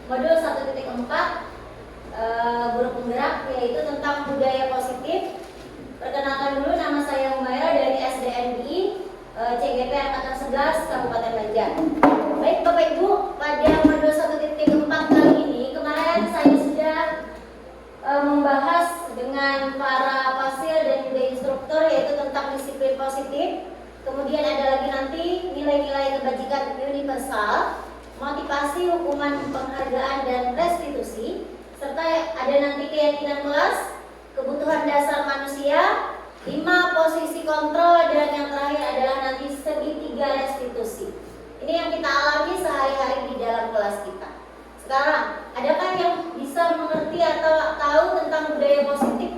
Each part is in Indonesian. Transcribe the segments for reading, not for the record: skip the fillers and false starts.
modul 1.4 guru penggerak, yaitu tentang budaya positif. Perkenalkan dulu, nama saya Humaira dari SDNI CGP Angkatan 11 Kabupaten Banjar. Baik Bapak Ibu, pada modul 1.4 kali ini, kemarin saya sudah membahas dengan para fasil dan juga instruktur, yaitu tentang disiplin positif. Kemudian ada lagi nanti nilai-nilai kebajikan universal, motivasi, hukuman, penghargaan, dan restitusi, serta ada nanti keyakinan kelas, kebutuhan dasar manusia, 5 posisi kontrol, dan yang terakhir adalah nanti segitiga restitusi. Ini yang kita alami sehari-hari di dalam kelas kita. Sekarang, adakah yang bisa mengerti atau tahu tentang budaya positif?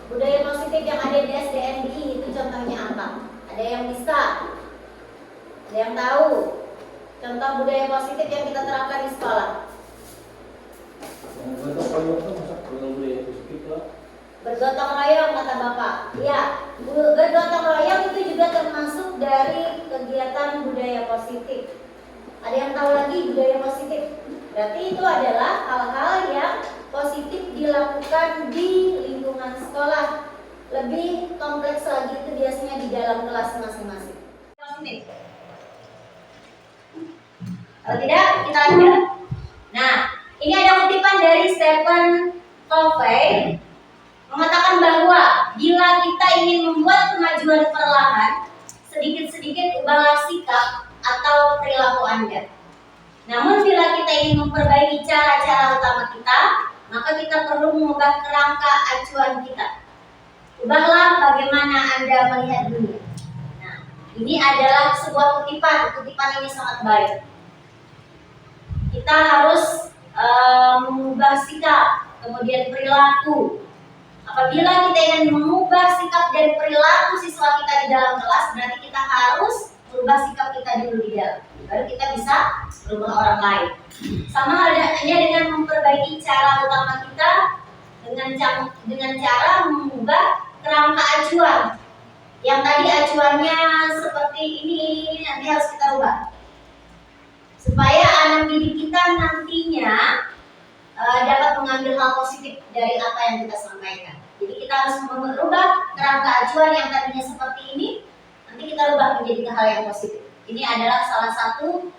Budaya positif yang ada di SDNI itu contohnya apa? Ada yang bisa? Ada yang tahu? Contoh budaya positif yang kita terapkan di sekolah. Bergotong royong kata Bapak. Ya, bergotong royong itu juga termasuk dari kegiatan budaya positif. Ada yang tahu lagi budaya positif? Berarti itu adalah hal-hal yang positif dilakukan di lingkungan sekolah. Lebih kompleks lagi itu biasanya di dalam kelas masing-masing. Positif. Kalau tidak, kita lanjut. Nah, ini ada kutipan dari Stephen Covey mengatakan bahwa bila kita ingin membuat kemajuan perlahan, sedikit-sedikit ubahlah sikap atau perilaku Anda. Namun bila kita ingin memperbaiki cara-cara utama kita, maka kita perlu mengubah kerangka acuan kita. Ubahlah bagaimana Anda melihat dunia. Nah, ini adalah sebuah kutipan. Kutipan ini sangat baik. Kita harus mengubah sikap, kemudian perilaku. Apabila kita ingin mengubah sikap dan perilaku siswa kita di dalam kelas, berarti kita harus merubah sikap kita dulu di dalam. Baru kita bisa merubah orang lain. Sama halnya dengan memperbaiki cara utama kita dengan cara mengubah kerangka acuan. Yang tadi acuannya seperti ini nanti harus kita ubah. Supaya anak didik kita nantinya dapat mengambil hal positif dari apa yang kita sampaikan. Jadi kita harus merubah kerangka acuan yang tadinya seperti ini, nanti kita rubah menjadi hal yang positif. Ini adalah salah satu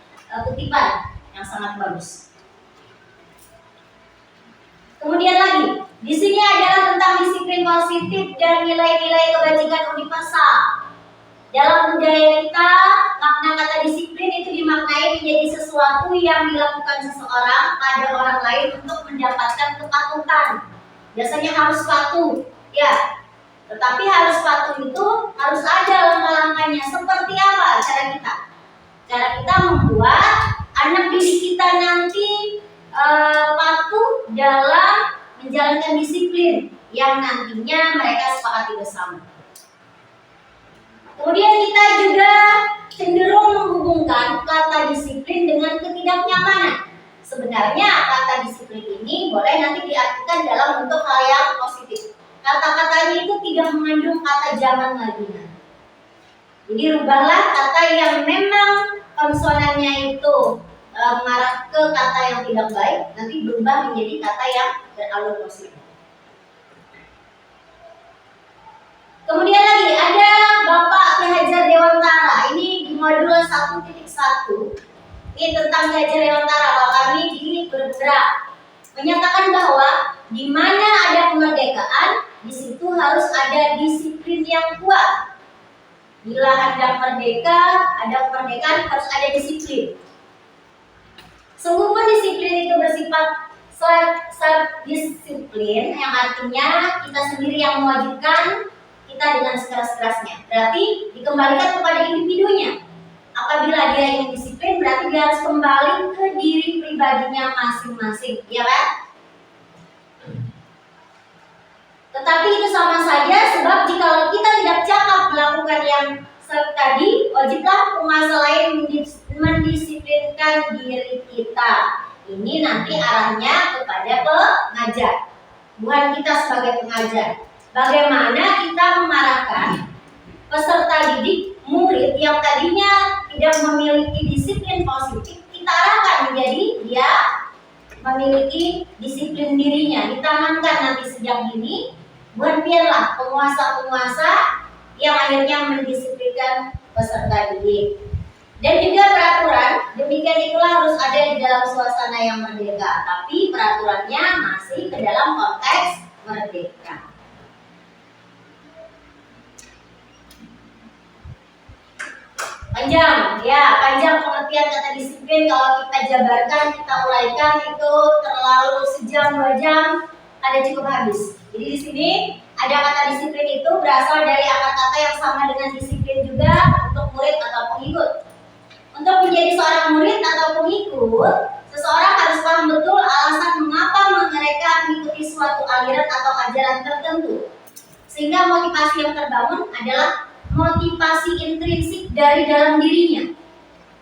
kutipan yang sangat bagus. Kemudian lagi, di sini adalah tentang disiplin positif dan nilai-nilai kebajikan universal. Dalam budaya kita, makna kata disiplin itu dimaknai menjadi sesuatu yang dilakukan seseorang pada orang lain untuk mendapatkan kepatuhan. Biasanya harus patuh, ya. Tetapi harus patuh itu harus ada langkah-langkahnya. Seperti apa cara kita? Cara kita membuat anak didik kita nanti patuh dalam menjalankan disiplin yang nantinya mereka sepakati bersama. Kemudian kita juga cenderung menghubungkan kata disiplin dengan ketidaknyamanan. Sebenarnya kata disiplin ini boleh nanti diartikan dalam bentuk hal yang positif. Kata-katanya itu tidak mengandung kata jangan lagi. Jadi rubahlah kata yang memang konsonannya itu mengarah ke kata yang tidak baik, nanti berubah menjadi kata yang beralur positif. Kemudian lagi ada Bapak Ki Hajar Dewantara. Ini di modul 1.1. Ini tentang Ki Hajar Dewantara. Kalau kami di bergerak menyatakan bahwa di mana ada kemerdekaan, di situ harus ada disiplin yang kuat. Bila hendak merdeka, ada kemerdekaan, harus ada disiplin. Sungguh pun disiplin itu bersifat self-disiplin, yang artinya kita sendiri yang mewajibkan kita dengan sekeras-kerasnya. Berarti dikembalikan kepada individunya. Apabila dia ingin disiplin, berarti dia harus kembali ke diri pribadinya masing-masing, ya kan? Tetapi itu sama saja, sebab jika kita tidak cakap melakukan yang tadi, wajiblah penguasa lain mendisiplinkan diri kita. Ini nanti arahnya kepada pengajar, bukan kita sebagai pengajar. Bagaimana kita mengarahkan peserta didik, murid yang tadinya tidak memiliki disiplin positif, kita arahkan menjadi dia memiliki disiplin dirinya, ditanamkan nanti sejak dini. Buatlah penguasa-penguasa yang akhirnya mendisiplinkan peserta didik. Dan juga peraturan, demikian itulah harus ada di dalam suasana yang merdeka, tapi peraturannya masih ke dalam konteks merdeka. Panjang, ya panjang pengertian kata disiplin. Kalau kita jabarkan, kita uraikan itu terlalu sejam 2 jam, ada cukup habis. Jadi di sini ada kata disiplin itu berasal dari akar kata yang sama dengan disiplin juga untuk murid atau pengikut. Untuk menjadi seorang murid atau pengikut, seseorang harus paham betul alasan mengapa mereka mengikuti suatu aliran atau ajaran tertentu. Sehingga motivasi yang terbangun adalah motivasi intrinsik dari dalam dirinya,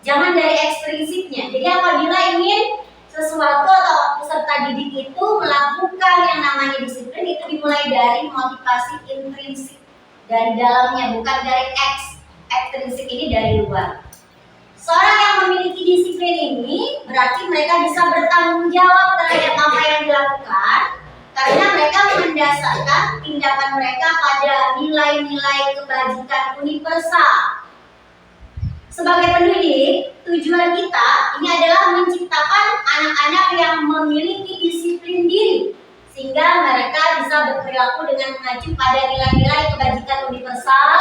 jangan dari ekstrinsiknya. Jadi apabila ingin sesuatu atau peserta didik itu melakukan yang namanya disiplin, itu dimulai dari motivasi intrinsik dari dalamnya, bukan dari ekstrinsik ini dari luar. Seorang yang memiliki disiplin ini berarti mereka bisa bertanggung jawab terhadap apa yang dilakukan, karena mereka mendasarkan tindakan mereka pada nilai-nilai kebajikan universal. Sebagai pendidik, tujuan kita ini adalah menciptakan anak-anak yang memiliki disiplin diri, sehingga mereka bisa berperilaku dengan mengacu pada nilai-nilai kebajikan universal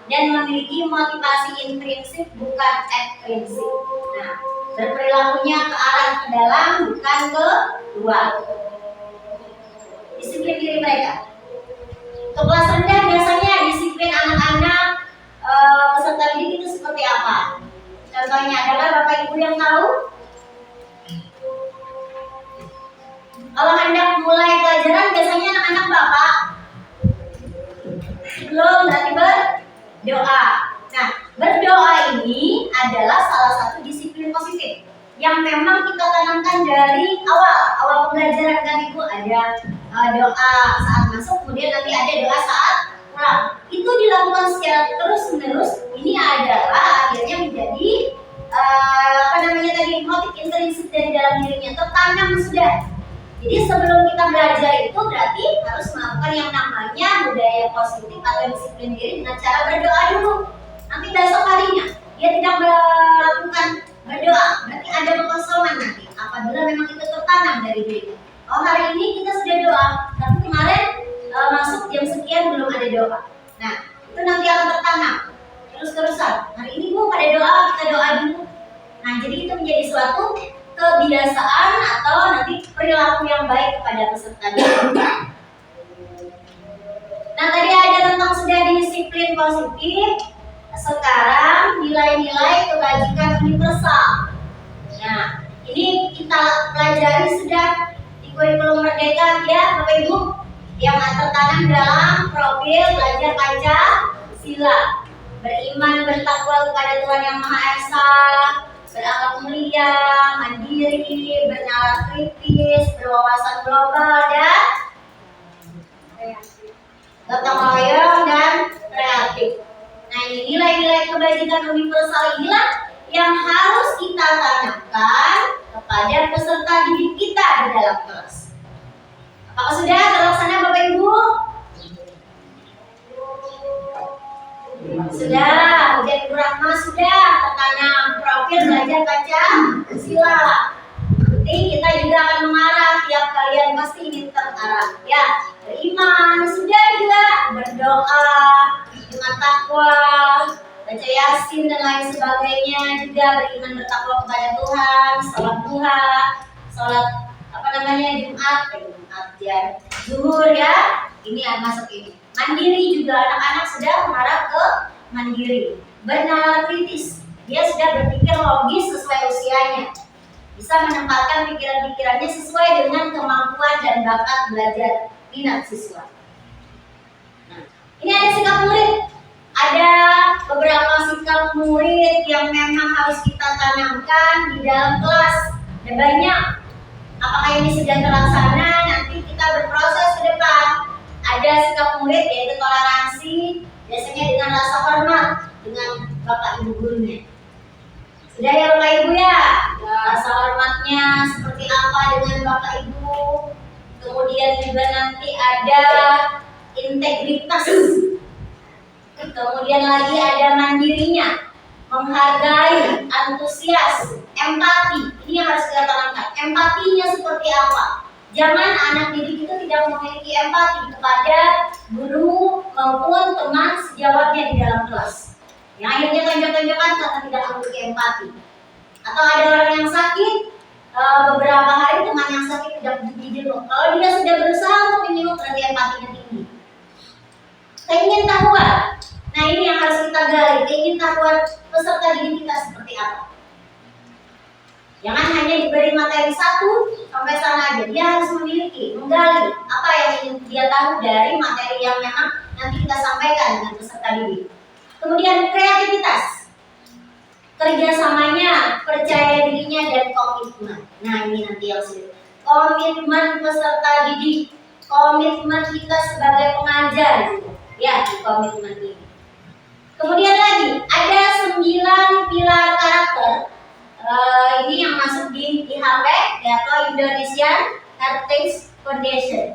dan memiliki motivasi intrinsik bukan ekstrinsik. Nah, berperilakunya ke arah ke dalam bukan ke luar. Disiplin diri mereka. Untuk kelas rendah biasanya disiplin anak-anak peserta didik itu seperti apa? Contohnya, adakah Bapak Ibu yang tahu? Kalau hendak mulai pelajaran biasanya anak-anak Bapak belum berarti berdoa. Nah, berdoa ini adalah salah satu disiplin positif yang memang kita tanamkan dari awal pembelajaran kan Ibu. Ada doa saat masuk, kemudian nanti ada doa saat pulang. Itu dilakukan secara terus-menerus. Ini adalah akhirnya menjadi motif intrinsik dari dalam dirinya, tertanam sudah. Jadi sebelum kita belajar itu berarti harus melakukan yang namanya budaya positif atau disiplin diri dengan cara berdoa dulu. Nanti besok harinya dia tidak melakukan berdoa, berarti ada kekosongan nanti. Apabila memang itu tertanam dari diri. Oh, hari ini kita sudah doa, tapi kemarin masuk jam sekian belum ada doa. Nah, itu nanti akan tertanam terus-terusan. Hari ini Bu pada doa, kita doa dulu. Nah, jadi itu menjadi suatu kebiasaan atau nanti perilaku yang baik kepada peserta didik. Nah, tadi ada tentang sudah disiplin positif. Sekarang nilai-nilai kebajikan universal. Nah, ini kita pelajari sudah di kurikulum Merdeka ya Bapak Ibu, yang tertanam dalam profil belajar Pancasila. Beriman, bertakwa kepada Tuhan Yang Maha Esa, berakhlak mulia, mandiri, bernalar kritis, berwawasan global, dan gotong royong dan kreatif. Nah, ini nilai-nilai kebajikan universal inilah yang harus kita tanamkan kepada peserta didik kita di dalam kelas. Apakah sudah terlaksana Bapak Ibu? Sudah, ujian Ibu Rahma sudah tertanam profil belajar Pancasila. Nanti kita juga akan mengarah, tiap kalian pasti ingin terarah. Ya, beriman sudah juga, berdoa dengan takwa, baca Yasin dan lain sebagainya, juga beriman bertakwa kepada Tuhan, sholat duha, sholat Jumat ya, zuhur ya. Ini masuk ini. Mandiri juga, anak-anak sudah mengarah ke mandiri. Benar kritis, dia sudah berpikir logis sesuai usianya, bisa menempatkan pikiran-pikirannya sesuai dengan kemampuan dan bakat belajar minat siswa. Nah, ini ada sikap murid. Ada beberapa sikap murid yang memang harus kita tanamkan di dalam kelas. Ada banyak. Apakah ini sudah terlaksana? Nanti kita berproses ke depan. Ada sikap murid yaitu toleransi, biasanya dengan rasa hormat dengan bapak ibu gurunya. Sudah ya Bapak Ibu ya? rasa hormatnya seperti apa dengan Bapak Ibu. Kemudian juga nanti ada integritas. Kemudian lagi ada mandirinya, menghargai, antusias, empati. Ini yang harus kita tanamkan. Empatinya seperti apa? Jangan anak didik itu tidak memiliki empati kepada guru maupun teman sejawatnya di dalam kelas. Yang akhirnya tonjok-tonjokan karena tidak memiliki empati. Atau ada orang yang sakit, beberapa hari teman yang sakit tidak dijenguk. Kalau dia sudah berusaha untuk menjenguk, berarti empatinya tinggi. Keingintahuan. Nah, ini yang harus kita gali. Keingintahuan peserta didik kita seperti apa? Jangan hanya diberi materi 1 sampai sana aja. Dia harus memiliki, menggali apa yang ingin dia tahu dari materi yang memang nanti kita sampaikan dengan peserta didik. Kemudian kreativitas, kerjasamanya, percaya dirinya, dan komitmen. Nah, ini nanti yang sulit. Komitmen peserta didik, komitmen kita sebagai pengajar, ya, komitmen ini. Kemudian lagi ada 9 pilar karakter. Ini yang masuk di IHP atau Indonesian Heritage Foundation.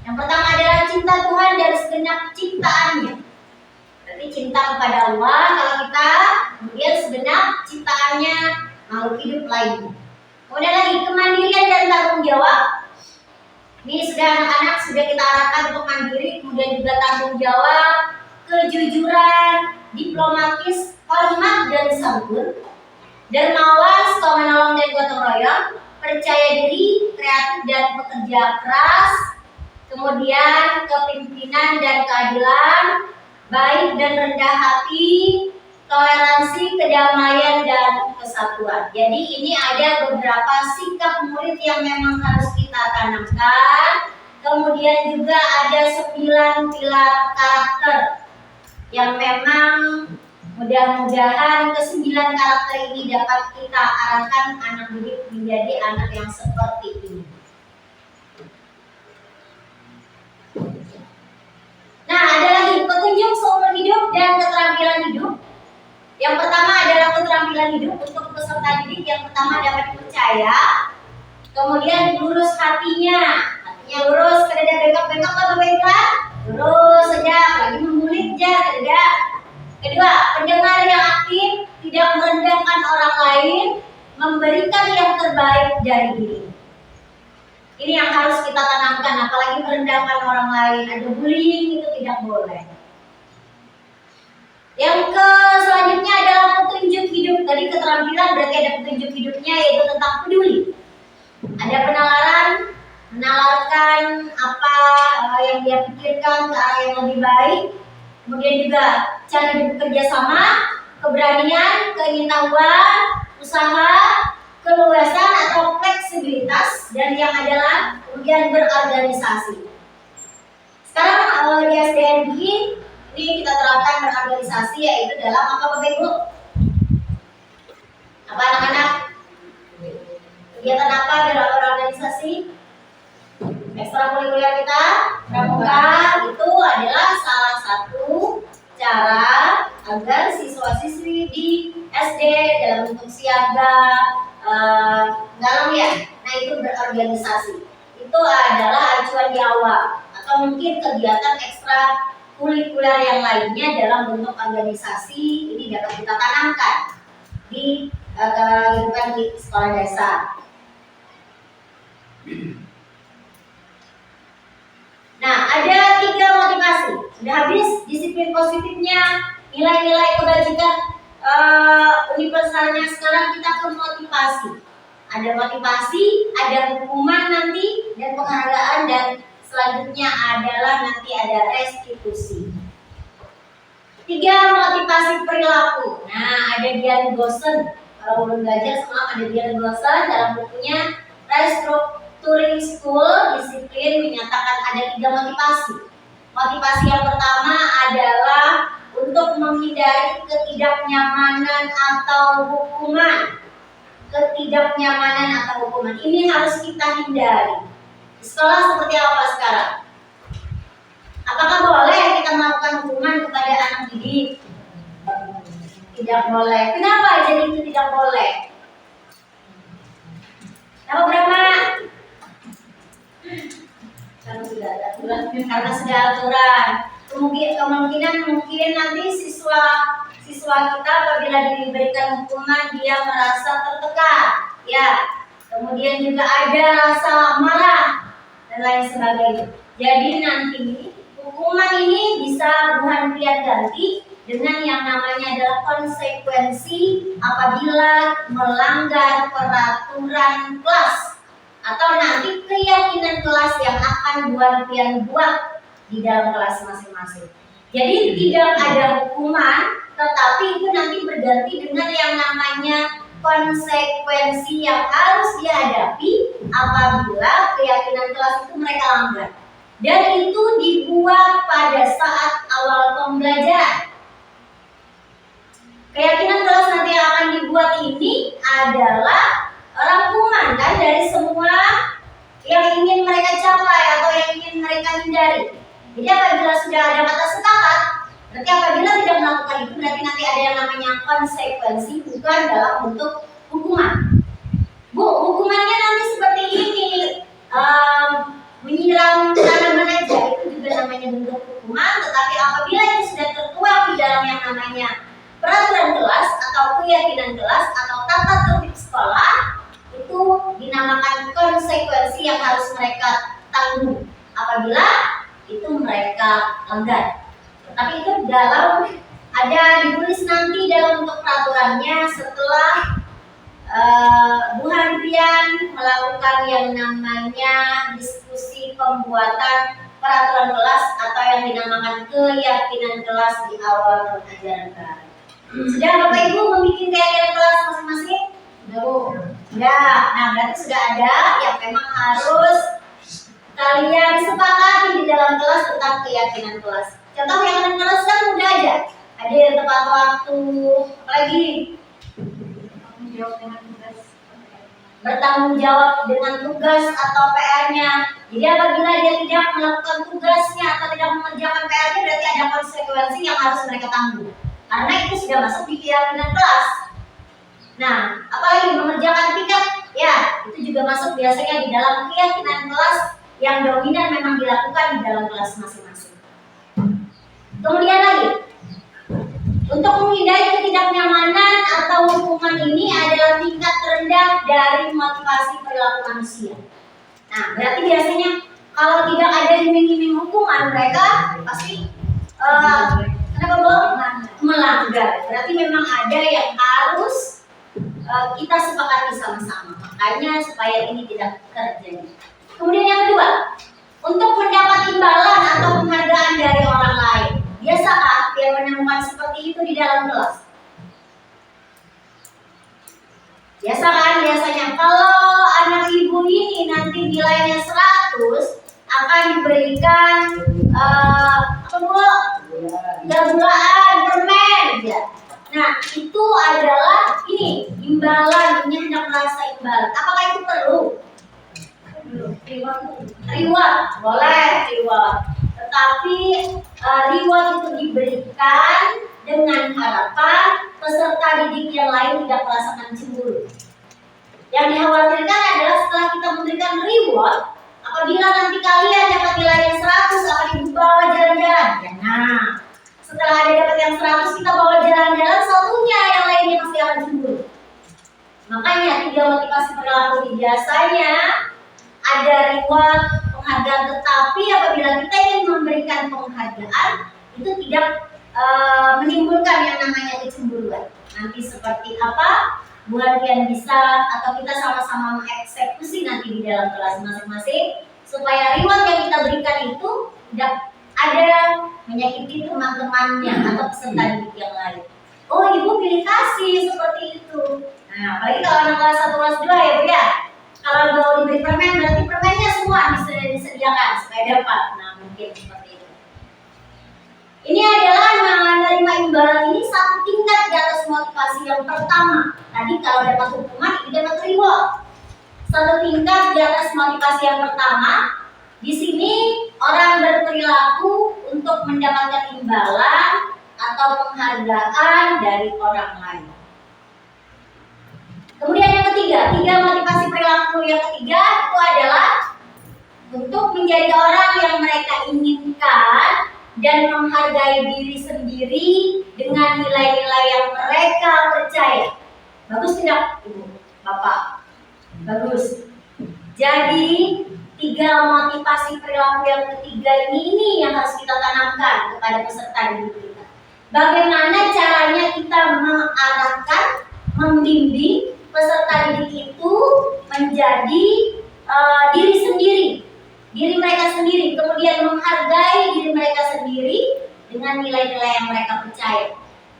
Yang pertama adalah cinta Tuhan dari segenap ciptaannya. Berarti cinta kepada Allah kalau kita, kemudian segenap ciptaannya makhluk hidup lainnya. Kemudian lagi kemandirian dan tanggung jawab. Ini sudah anak-anak sudah kita arahkan untuk mandiri, kemudian juga tanggung jawab, kejujuran, diplomatis, hormat dan santun, dermawan, suka menolong dan gotong royong, percaya diri, kreatif dan pekerja keras, kemudian kepemimpinan dan keadilan, baik dan rendah hati, toleransi, kedamaian dan kesatuan. Jadi ini ada beberapa sikap murid yang memang harus kita tanamkan. Kemudian juga ada 9 pilar karakter yang memang mudah-mudahan ke-9 karakter ini dapat kita arahkan anak didik menjadi anak yang seperti ini. Nah, ada lagi petunjuk seumur hidup dan keterampilan hidup. Yang pertama adalah keterampilan hidup untuk peserta didik. Yang pertama dapat dipercaya, kemudian lurus hatinya lurus, tidak bengkok-bengkok atau bengkak, lurus saja, lagi membulit aja, tidak. Kedua, pendengar yang aktif, tidak merendahkan orang lain, memberikan yang terbaik dari diri. Ini yang harus kita tanamkan, apalagi merendahkan orang lain, ada bullying itu tidak boleh. Yang selanjutnya adalah petunjuk hidup. Tadi keterampilan berarti ada petunjuk hidupnya, yaitu tentang peduli. Ada penalaran, menalarkan apa yang dia pikirkan ke arah yang lebih baik. Kemudian juga cara bekerja sama, keberanian, keingintahuan, usaha, keluasan atau fleksibilitas, dan yang adalah kemudian berorganisasi. Sekarang di SDNI ini kita terapkan berorganisasi, yaitu dalam apa Bapak Ibu? Apa anak-anak? Kegiatan apa dalam berorganisasi? Ekstrakurikuler kita, pramuka, itu adalah salah satu cara agar siswa-siswi di SD dalam bentuk siaga, dalam ya, nah itu berorganisasi. Itu adalah acuan di awal, atau mungkin kegiatan ekstrakurikuler yang lainnya dalam bentuk organisasi. Ini dapat kita tanamkan di kehidupan di sekolah dasar. Nah, ada 3 motivasi. Sudah habis disiplin positifnya, nilai-nilai kebajikan universalnya. Sekarang kita ke motivasi. Ada motivasi, ada hukuman nanti, dan penghargaan, dan selanjutnya adalah nanti ada restitusi. 3 motivasi perilaku. Nah, ada Dian Gosen. Kalau belum belajar semalam ada Dian Gosen dalam bukunya Restructuring School Disiplin menyatakan ada 3 motivasi. Motivasi yang pertama adalah untuk menghindari ketidaknyamanan atau hukuman. Ketidaknyamanan atau hukuman ini harus kita hindari. Di sekolah seperti apa sekarang? Apakah boleh kita melakukan hukuman kepada anak didik? Tidak boleh. Kenapa jadi itu tidak boleh? Apa berapa? Karena sudah ada aturan. Karena sudah aturan. Kemungkinan mungkin nanti siswa kita apabila diberikan hukuman dia merasa tertekan, ya. Kemudian juga ada rasa marah dan lain sebagainya. Jadi nanti hukuman ini bisa Bu Handrian ganti dengan yang namanya adalah konsekuensi apabila melanggar peraturan kelas atau nanti keyakinan kelas yang akan Bu Handrian buat di dalam kelas masing-masing. Jadi tidak ada hukuman, tetapi itu nanti berganti dengan yang namanya konsekuensi yang harus dihadapi apabila keyakinan kelas itu mereka langgar. Dan itu dibuat pada saat awal pembelajaran. Keyakinan kelas nanti yang akan dibuat ini adalah rangkuman kan dari semua yang ingin mereka capai atau yang ingin mereka hindari. Jadi apabila sudah ada kata sepakat, berarti apabila tidak melakukan itu berarti nanti ada yang namanya konsekuensi, bukan dalam bentuk hukuman. Bu, hukumannya nanti seperti ini, menyiram tanaman aja itu juga namanya bentuk hukuman. Tetapi apabila itu sudah tertuang di dalam yang namanya peraturan kelas atau keyakinan kelas atau tata tertib sekolah, itu dinamakan konsekuensi yang harus mereka tanggung apabila itu mereka langgar. Tapi itu dalam ada ditulis nanti dalam bentuk peraturannya setelah Bu Handrian melakukan yang namanya diskusi pembuatan peraturan kelas atau yang dinamakan keyakinan kelas di awal pelajaran baru. Sudah Bapak Ibu membuat keyakinan kelas masing-masing? Sudah Bu? Sudah. Nah berarti sudah ada yang memang harus kalian sepakati di dalam kelas tentang keyakinan kelas. Contoh keyakinan kelas kan mudah aja. Hadir tepat waktu, apalagi bertanggung jawab dengan tugas atau PR-nya. Jadi apabila dia tidak melakukan tugasnya atau tidak mengerjakan PR-nya, berarti ada konsekuensi yang harus mereka tanggung. Karena itu sudah masuk di keyakinan kelas. Nah, apalagi mengerjakan piket, ya itu juga masuk biasanya di dalam keyakinan kelas yang dominan memang dilakukan di dalam kelas masing-masing. Kemudian lagi, untuk menghindari ketidaknyamanan atau hukuman ini adalah tingkat terendah dari motivasi perilaku manusia. Nah, berarti biasanya kalau tidak ada iming-iming hukuman, mereka pasti kenapa melanggar. Berarti memang ada yang harus kita sepakati sama-sama. Makanya supaya ini tidak terjadi. Kemudian yang kedua, untuk mendapat imbalan atau penghargaan dari orang lain. Biasakah dia menemukan seperti itu di dalam kelas? Biasa kan biasanya kalau anak ibu ini nanti nilainya 100 akan diberikan buah-buahan, permen ya. Nah itu adalah ini imbalan, ini hendak merasa imbalan. Apakah itu perlu? Reward boleh reward. Tetapi reward itu diberikan dengan harapan peserta didik yang lain tidak merasakan cemburu. Yang dikhawatirkan adalah setelah kita memberikan reward, apabila nanti kalian dapat nilai yang 100 akan dibawa jalan-jalan. Ya, nah, setelah ada dapat yang 100 kita bawa jalan-jalan, satunya yang lainnya pasti akan cemburu. Makanya 3 motivasi perilaku biasanya ada reward, penghargaan, tetapi apabila kita ingin memberikan penghargaan itu tidak menimbulkan yang namanya kecemburuan. Nanti seperti apa Bu Handrian bisa atau kita sama-sama mengeksekusi nanti di dalam kelas masing-masing supaya reward yang kita berikan itu tidak ada menyakiti teman-temannya atau peserta didik yang lain. Oh ibu pilih kasih seperti itu. Nah apalagi kalau anak kelas 1 kelas 2 ya Bu ya. Kalau mau diberi permen berarti permennya semua disediakan supaya dapat. Nah mungkin seperti itu. Ini adalah menerima imbalan ini satu tingkat di atas motivasi yang pertama. Tadi kalau dapat hukuman ini dapat reward. Satu tingkat di atas motivasi yang pertama. Di sini orang berperilaku untuk mendapatkan imbalan atau penghargaan dari orang lain. Kemudian yang ketiga, tiga motivasi perilaku yang ketiga itu adalah untuk menjadi orang yang mereka inginkan dan menghargai diri sendiri dengan nilai-nilai yang mereka percaya. Bagus tidak, Ibu, Bapak? Bagus. Jadi, tiga motivasi perilaku yang ketiga ini yang harus kita tanamkan kepada peserta didik kita. Bagaimana caranya kita mengarahkan, membimbing peserta didik itu menjadi diri sendiri, diri mereka sendiri, kemudian menghargai diri mereka sendiri dengan nilai-nilai yang mereka percaya.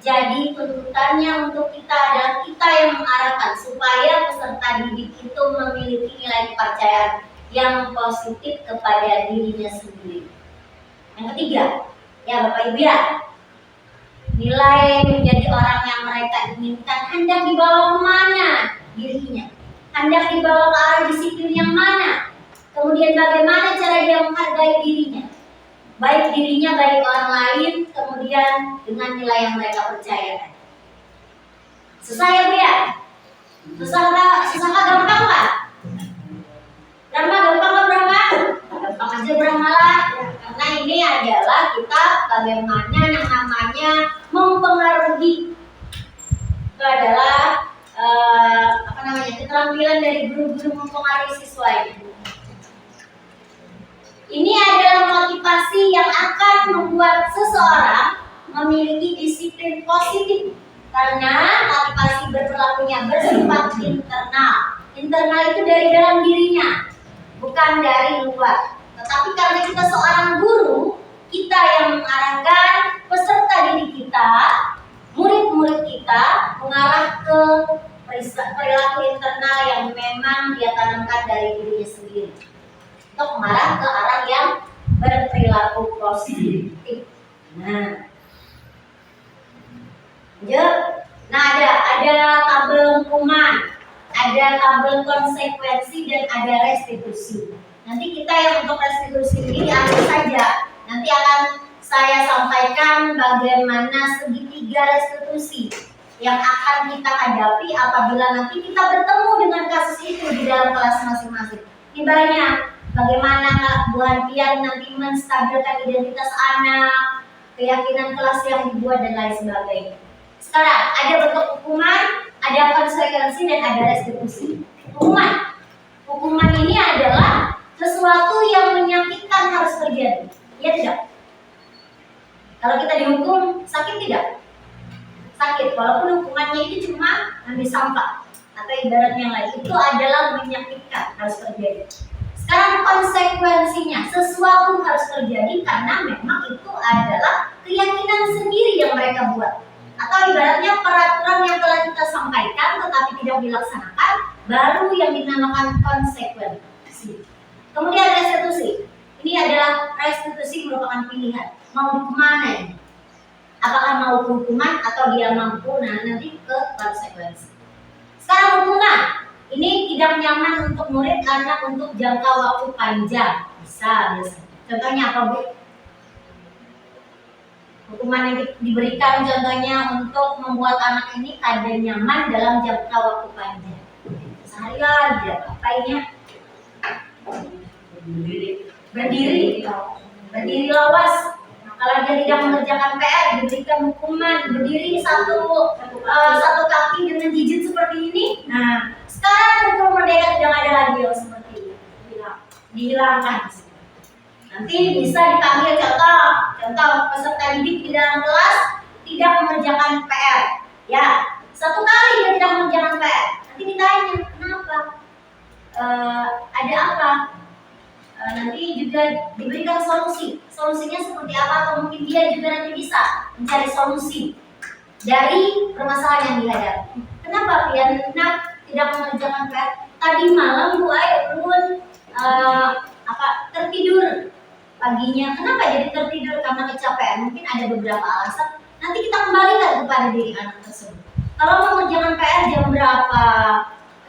Jadi tuntutannya untuk kita adalah kita yang mengarahkan supaya peserta didik itu memiliki nilai kepercayaan yang positif kepada dirinya sendiri. Yang ketiga, ya Bapak Ibu ya, nilai menjadi orang yang mereka inginkan hendak dibawa kemana dirinya, hendak dibawa ke arah disiplin yang mana, kemudian bagaimana cara dia menghargai dirinya, baik dirinya, baik orang lain, kemudian dengan nilai yang mereka percaya. Susah ya Bu ya? Susah gampang Pak? Gampang aja malah. Karena ini adalah kita bagaimana yang namanya mempengaruhi. Itu adalah keterampilan dari guru-guru mempengaruhi siswanya. Ini adalah motivasi yang akan membuat seseorang memiliki disiplin positif karena motivasi berperilakunya bersifat internal. Internal itu dari dalam dirinya, bukan dari luar. Tetapi karena kita seorang guru, kita yang mengarahkan peserta didik kita, murid-murid kita mengarah ke perilaku internal yang memang dia tanamkan dari dirinya sendiri, untuk mengarah ke arah yang berperilaku positif. Ada tabel hukuman, ada tabel konsekuensi, dan ada restitusi. Nanti kita yang untuk restitusi ini ambil saja. Nanti akan saya sampaikan bagaimana segitiga restitusi yang akan kita hadapi apabila nanti kita bertemu dengan kasus itu di dalam kelas masing-masing. Ini banyak. Bagaimana Bu Hantian nanti menstabilkan identitas anak, keyakinan kelas yang dibuat, dan lain sebagainya. Sekarang ada bentuk hukuman, ada konsekuensi, dan ada restitusi. Hukuman ini adalah sesuatu yang menyakitkan harus terjadi, ya tidak? Kalau kita dihukum, sakit tidak? Sakit, walaupun hukumannya itu cuma ambil sampah atau ibarat yang lain, itu adalah menyakitkan harus terjadi. Sekarang konsekuensinya, sesuatu harus terjadi karena memang itu adalah keyakinan sendiri yang mereka buat. Atau ibaratnya peraturan yang telah kita sampaikan tetapi tidak dilaksanakan, baru yang dinamakan konsekuensi. Kemudian restitusi. Ini adalah restitusi merupakan pilihan. Mau kemana ini? Apakah mau hukuman atau dia mampu nanti ke konsekuensi. Sekarang hukuman. Ini tidak nyaman untuk murid karena untuk jangka waktu panjang. Bisa. Contohnya apa Bu? Hukuman yang diberikan contohnya untuk membuat anak ini kada nyaman dalam jangka waktu panjang. Seharian dia ngapainnya? Berdiri lawas. Kalau dia tidak mengerjakan PR, diberikan hukuman berdiri satu kaki dengan gigit seperti ini. Nah, sekarang hukum merdeka tidak ada lagi yang seperti ini, dihilangkan. Nanti bisa dipanggil contoh peserta didik di dalam kelas tidak mengerjakan PR. Ya, satu kali dia tidak mengerjakan PR. Nanti ditanya kenapa? Ada apa? Nanti juga diberikan solusi. Solusinya seperti apa? Atau mungkin dia juga nanti bisa mencari solusi dari permasalahan yang dihadapi. Kenapa Pian tidak mengerjakan PR? Tadi malam Bu Airun tertidur paginya. Kenapa jadi tertidur? Karena kecapean. Mungkin ada beberapa alasan. Nanti kita kembalikan kepada diri anak tersebut. Kalau mengerjakan PR jam berapa?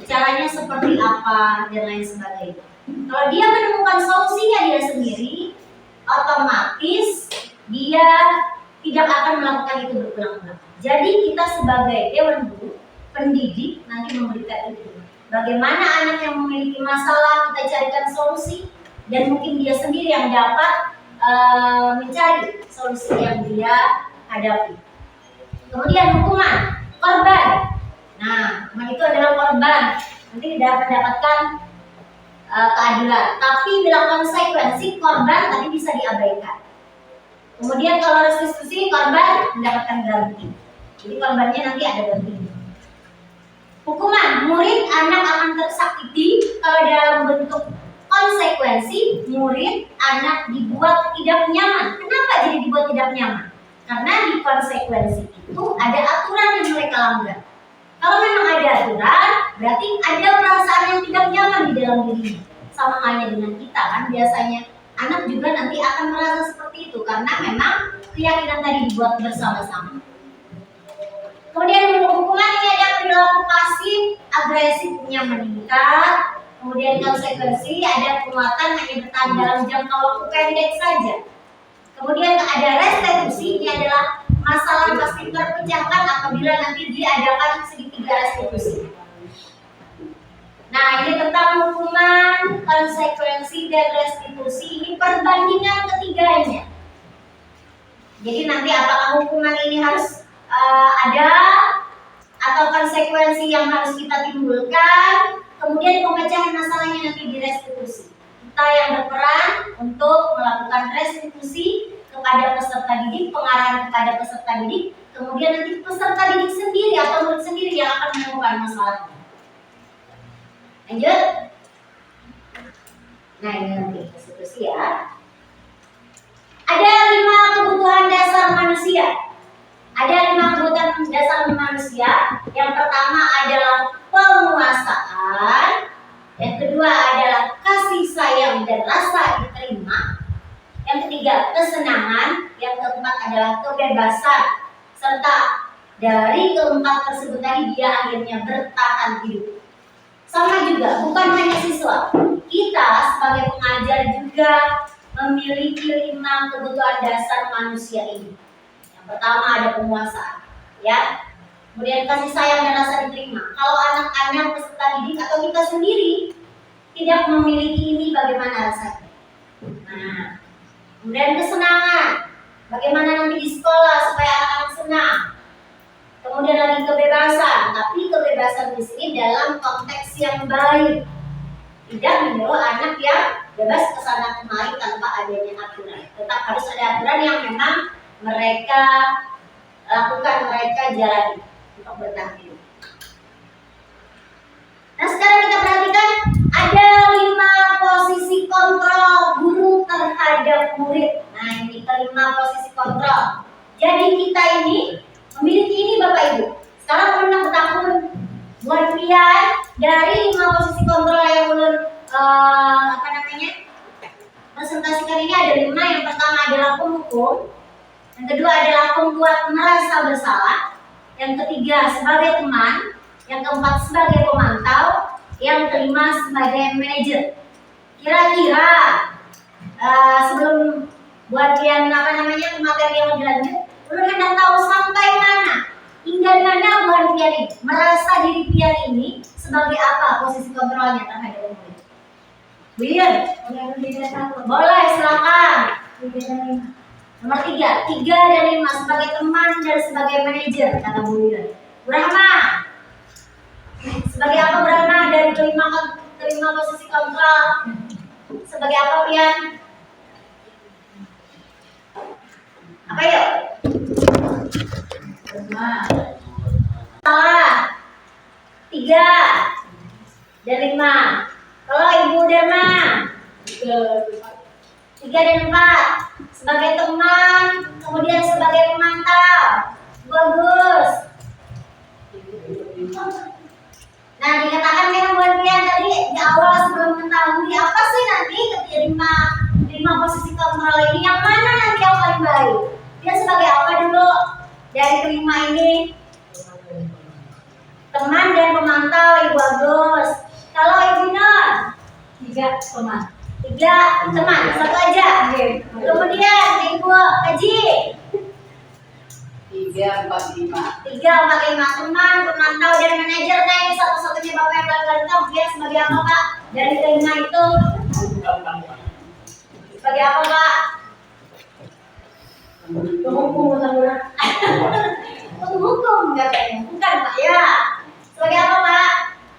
Caranya seperti apa? Dan lain sebagainya. Kalau dia menemukan solusinya dia sendiri, otomatis dia tidak akan melakukan itu berulang-ulang. Jadi kita sebagai dewan guru, pendidik nanti memberikan itu. bagaimana anak yang memiliki masalah kita carikan solusi, dan mungkin dia sendiri yang dapat mencari solusi yang dia hadapi. Kemudian hukuman korban. Nah, hukuman itu adalah korban, nanti tidak mendapatkan keadilan. Tapi bila konsekuensi korban tadi bisa diabaikan. Kemudian kalau restitusi korban mendapatkan ganti. Jadi korbannya nanti ada gantinya. Hukuman murid anak akan tersakiti kalau dalam bentuk konsekuensi murid anak dibuat tidak nyaman. Kenapa jadi dibuat tidak nyaman? Karena di konsekuensi itu ada aturan yang mereka langgar. Kalau memang ada aturan, berarti ada perasaan yang tidak nyaman di dalam dirinya. Sama halnya dengan kita kan, biasanya anak juga nanti akan merasa seperti itu karena memang keyakinan tadi dibuat bersama-sama. Kemudian hukuman ini ada perilaku pasif, agresifnya meningkat. Kemudian konsekuensi ada penguatan hanya bertahan dalam jangka waktu pendek saja. Kemudian ada restitusi, ini adalah masalah pasti terpecahkan apabila nanti diadakan segitiga restitusi. Nah, ini tentang hukuman, konsekuensi, dan restitusi. Ini perbandingan ketiganya. Jadi nanti apakah hukuman ini harus ada atau konsekuensi yang harus kita timbulkan, kemudian pemecahan masalahnya nanti di restitusi. Kita yang berperan untuk melakukan restitusi kepada peserta didik, pengarahan kepada peserta didik, kemudian nanti peserta didik sendiri atau murid sendiri yang akan menemukan masalahnya. Lanjut. Nah, ini nanti restitusi ya. Ada 5 kebutuhan dasar manusia. Ada 5 kebutuhan dasar manusia. Yang pertama adalah penguasaan. Yang kedua adalah kasih sayang dan rasa diterima. Yang ketiga, kesenangan. Yang keempat adalah kebebasan. Serta dari keempat tersebut tadi dia akhirnya bertahan hidup. Sama juga, bukan hanya siswa. Kita sebagai pengajar juga memiliki 5 kebutuhan dasar manusia ini. Yang pertama ada penguasaan, ya. Kemudian kasih sayang dan rasa diterima. Kalau anak-anak peserta didik atau kita sendiri tidak memiliki ini, bagaimana rasanya? Nah, kemudian kesenangan. Bagaimana nanti di sekolah supaya anak-anak senang? Kemudian lagi kebebasan, tapi kebebasan di sini dalam konteks yang baik. Tidak menyuruh anak yang bebas kesana kemari tanpa adanya aturan. Tetap harus ada aturan yang memang mereka lakukan, mereka jalani untuk bertahan hidup. Nah, sekarang kita perhatikan ada 5 posisi kontrol guru terhadap murid. Nah, ini kelima posisi kontrol. Jadi kita ini memiliki ini Bapak Ibu. Sekarang pernah tahun buat kalian dari 5 posisi kontrol yang ulun presentasikan ini ada 5. Yang pertama adalah penghukum, yang kedua adalah pembuat merasa bersalah, yang ketiga sebagai teman, yang keempat sebagai pemantau, yang kelima sebagai manajer. Kira-kira sebelum buat kalian materi yang lebih lanjut, ulun hendak tahu sampai mana, hingga mana buat kalian ini merasa diri kalian ini sebagai apa posisi kontrolnya terhadap murid. Biar boleh silakan. Nomor 3 dan 5 sebagai teman dan sebagai manajer kata Bu Wira. Bu Rahma, sebagai apa Bu Rahma dari kelima posisi kontrol? Sebagai apa Pian? Apa yuk? Salah. 3 dan 5. Kalau Ibu Dharma 3 dan 4 sebagai teman, kemudian sebagai pemantau. Bagus. Nah, dikatakan memang buat kalian tadi di awal sebelum mengetahui apa sih nanti ketika 5 posisi kontrol ini, yang mana nanti yang paling baik? Dia sebagai apa dulu dari kelima ini? Teman dan pemantau, Ibu Agus. Kalau Ibu Nur 3 teman. 3 teman, 1 aja. Kemudian Ibu Haji 345. 345. Teman, pemantau dan manajer nih, satu-satunya Bapak yang paling tahu dia sebagai apa Pak? Dari kelima itu sebagai apa Pak? Penghukum Penghukum katanya, bukan Pak ya? Sebagai apa Pak?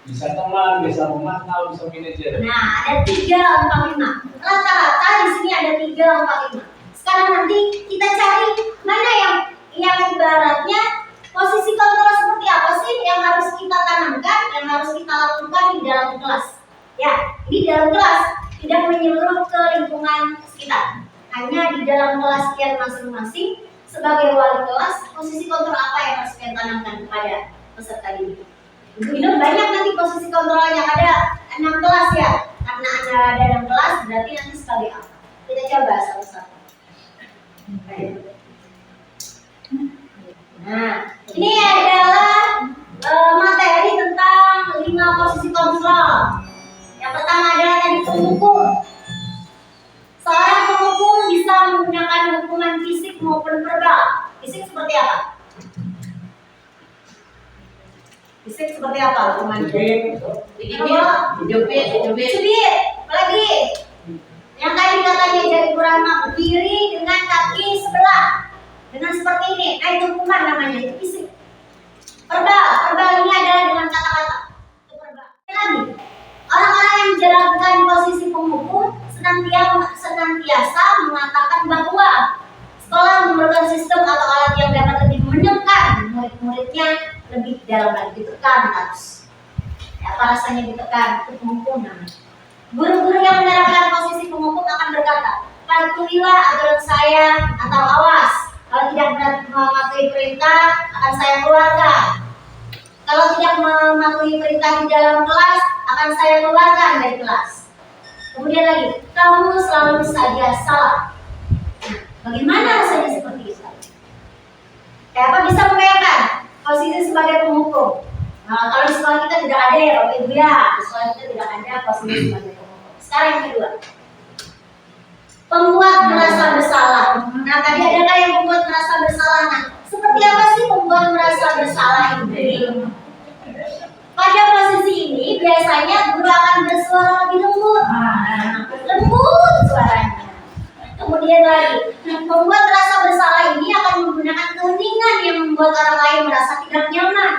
Bisa teman, bisa pemantau, bisa manajer. Nah, ada 345. Rata-rata di sini ada 345. Sekarang nanti kita cari mana yang ibaratnya posisi kontrol seperti apa sih yang harus kita tanamkan, yang harus kita lakukan di dalam kelas. Ya, di dalam kelas tidak menyeluruh ke lingkungan sekitar. Hanya di dalam kelas yang masing-masing sebagai wali kelas, posisi kontrol apa yang harus kita tanamkan kepada peserta didik. Ibu banyak nanti posisi kontrolnya, ada 6 kelas ya. Karena ada 6 kelas berarti nanti sebagai apa? Kita coba satu-satu. Nah, ini adalah materi tentang 5 posisi kontrol. Yang pertama adalah tadi penghukum. Seorang penghukum bisa menggunakan hukuman fisik maupun verbal. Fisik seperti apa? Fisik seperti apa hukuman? Cubit. Apalagi? Yang tadi katanya jadi kurama berdiri dengan kaki sebelah. Dengan seperti ini. Nah itu hukuman namanya, itu fisik. Verbal ini adalah dengan kata-kata. Itu verbal. Lagi, orang-orang yang menjalankan posisi penghukum senantiasa mengatakan bahwa sekolah memerlukan sistem atau alat yang dapat lebih menekan murid-muridnya lebih dalam lagi, ditekan terus. Ya, apa rasanya ditekan? Itu penghukum namanya. Guru-guru yang menerapkan posisi penghukum akan berkata, patuhilah aturan saya atau awas. Kalau tidak mematuhi perintah, akan saya keluarkan. Kalau tidak mematuhi perintah di dalam kelas, akan saya keluarkan dari kelas. Kemudian lagi, kamu selalu saja salah. Nah, bagaimana rasanya seperti itu? Kayak apa bisa membayangkan posisi sebagai penghukum? Nah, kalau di sekolah kita tidak ada ya Bapak Ibu ya, di sekolah kita tidak ada posisi sebagai penghukum. Sekarang yang kedua, pembuat merasa bersalah. Nah, tadi ada kan yang membuat merasa bersalah. Nah, seperti apa sih membuat merasa bersalah ini? Pada posisi ini biasanya guru akan bersuara lebih lembut. Lembut suaranya. Kemudian lagi, membuat rasa bersalah ini akan menggunakan keheningan yang membuat orang lain merasa tidak nyaman.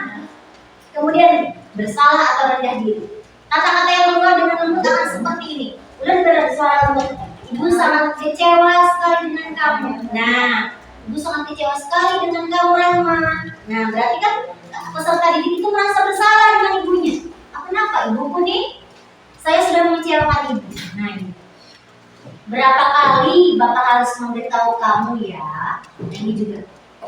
Kemudian bersalah atau rendah diri. Kata-kata yang keluar dengan lembut akan seperti ini. Udah bersuara lembut. Ibu sangat kecewa sekali dengan kamu. Nah, ibu sangat kecewa sekali dengan kamu Rahma. Nah, berarti kan peserta didik itu merasa bersalah dengan ibunya. Kenapa ibuku nih? Saya sudah mengecewakan ibu. Nah, ini. Berapa kali Bapak harus memberitahu kamu ya? Ini juga.